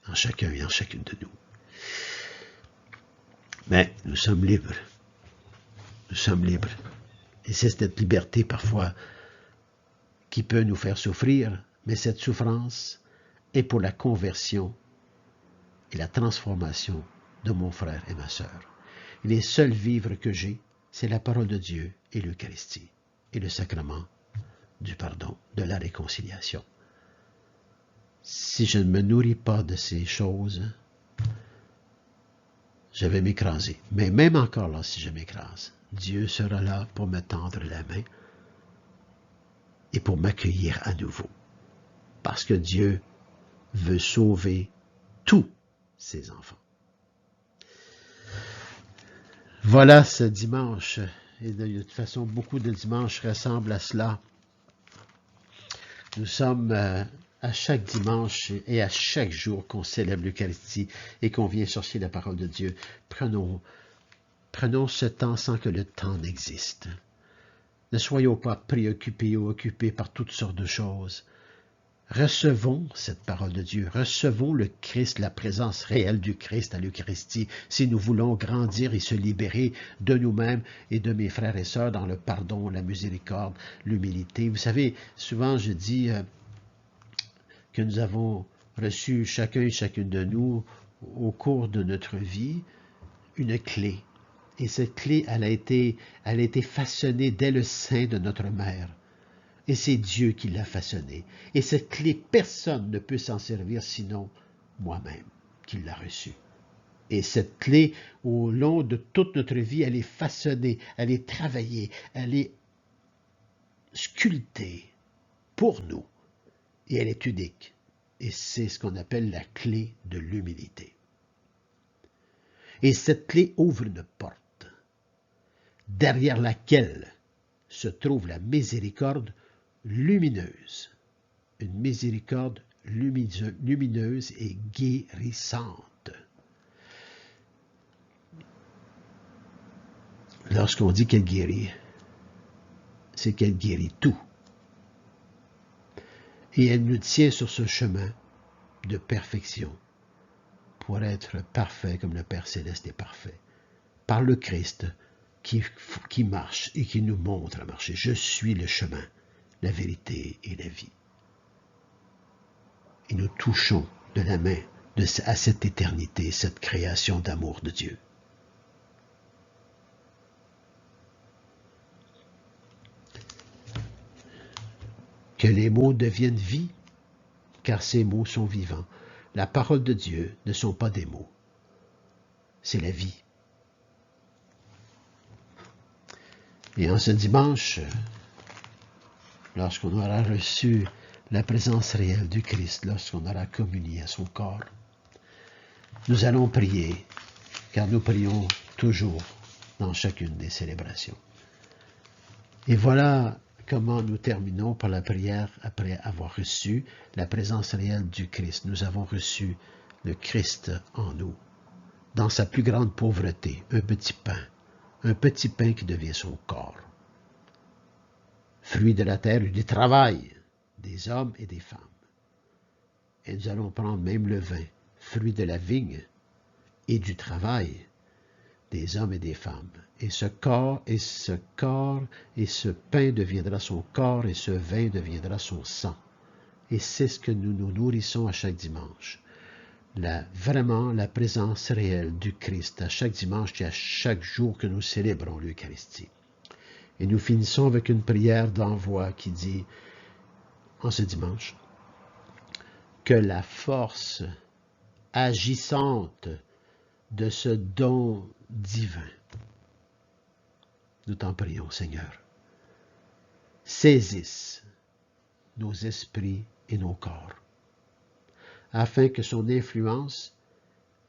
En chacun et en chacune de nous. Mais nous sommes libres. Nous sommes libres. Et c'est cette liberté parfois qui peut nous faire souffrir, mais cette souffrance est pour la conversion et la transformation de mon frère et ma sœur. Et les seuls vivres que j'ai, c'est la parole de Dieu et l'Eucharistie et le sacrement du pardon, de la réconciliation. Si je ne me nourris pas de ces choses, je vais m'écraser. Mais même encore là, si je m'écrase, Dieu sera là pour me tendre la main et pour m'accueillir à nouveau. Parce que Dieu veut sauver tous ses enfants. Voilà ce dimanche. Et de toute façon, beaucoup de dimanches ressemblent à cela. Nous sommes à chaque dimanche et à chaque jour qu'on célèbre l'Eucharistie et qu'on vient chercher la parole de Dieu. Prenons ce temps sans que le temps n'existe. Ne soyons pas préoccupés ou occupés par toutes sortes de choses. Recevons cette parole de Dieu, recevons le Christ, la présence réelle du Christ à l'Eucharistie, si nous voulons grandir et se libérer de nous-mêmes et de mes frères et sœurs dans le pardon, la miséricorde, l'humilité. Vous savez, souvent je dis que nous avons reçu chacun et chacune de nous au cours de notre vie une clé. Et cette clé, elle a été façonnée dès le sein de notre mère. Et c'est Dieu qui l'a façonnée. Et cette clé, personne ne peut s'en servir sinon moi-même qui l'a reçue. Et cette clé, au long de toute notre vie, elle est façonnée, elle est travaillée, elle est sculptée pour nous. Et elle est unique. Et c'est ce qu'on appelle la clé de l'humilité. Et cette clé ouvre une porte, derrière laquelle se trouve la miséricorde lumineuse, une miséricorde lumineuse et guérissante. Lorsqu'on dit qu'elle guérit, c'est qu'elle guérit tout. Et elle nous tient sur ce chemin de perfection pour être parfait comme le Père Céleste est parfait, par le Christ qui marche et qui nous montre à marcher. Je suis le chemin, la vérité et la vie. Et nous touchons de la main à cette éternité, cette création d'amour de Dieu. Que les mots deviennent vie, car ces mots sont vivants. La parole de Dieu ne sont pas des mots, c'est la vie. Et en ce dimanche, lorsqu'on aura reçu la présence réelle du Christ, lorsqu'on aura communié à son corps, nous allons prier, car nous prions toujours dans chacune des célébrations. Et voilà comment nous terminons par la prière après avoir reçu la présence réelle du Christ. Nous avons reçu le Christ en nous, dans sa plus grande pauvreté, un petit pain qui devient son corps. Fruit de la terre et du travail des hommes et des femmes. Et nous allons prendre même le vin, fruit de la vigne et du travail des hommes et des femmes. Et ce corps et ce pain deviendra son corps et ce vin deviendra son sang. Et c'est ce que nous nous nourrissons à chaque dimanche. Vraiment la présence réelle du Christ à chaque dimanche et à chaque jour que nous célébrons l'Eucharistie. Et nous finissons avec une prière d'envoi qui dit, en ce dimanche, que la force agissante de ce don divin, nous t'en prions, Seigneur, saisisse nos esprits et nos corps, afin que son influence,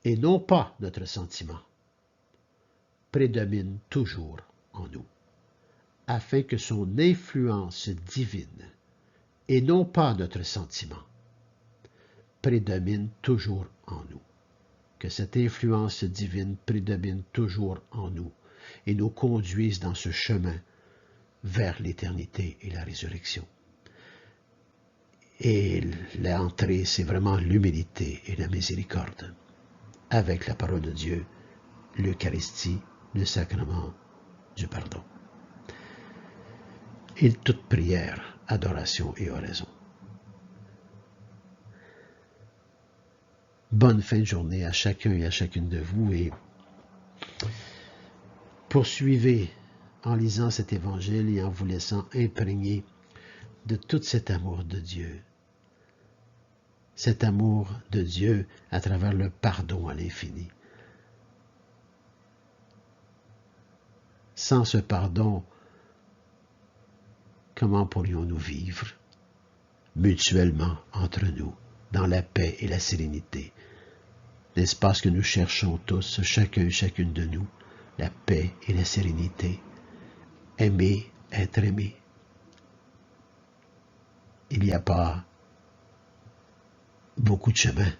et non pas notre sentiment, prédomine toujours en nous, afin que son influence divine, et non pas notre sentiment, prédomine toujours en nous. Que cette influence divine prédomine toujours en nous et nous conduise dans ce chemin vers l'éternité et la résurrection. Et l'entrée, c'est vraiment l'humilité et la miséricorde avec la parole de Dieu, l'Eucharistie, le sacrement du pardon. Et toute prière, adoration et oraison. Bonne fin de journée à chacun et à chacune de vous et poursuivez en lisant cet évangile et en vous laissant imprégner de tout cet amour de Dieu. Cet amour de Dieu à travers le pardon à l'infini. Sans ce pardon, comment pourrions-nous vivre mutuellement entre nous, dans la paix et la sérénité? N'est-ce pas ce que nous cherchons tous, chacun et chacune de nous, la paix et la sérénité, aimer, être aimé? Il n'y a pas beaucoup de chemins.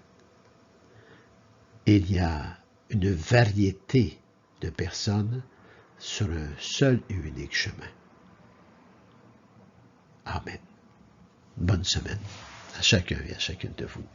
Il y a une variété de personnes sur un seul et unique chemin. Amen. Bonne semaine à chacun et à chacune de vous.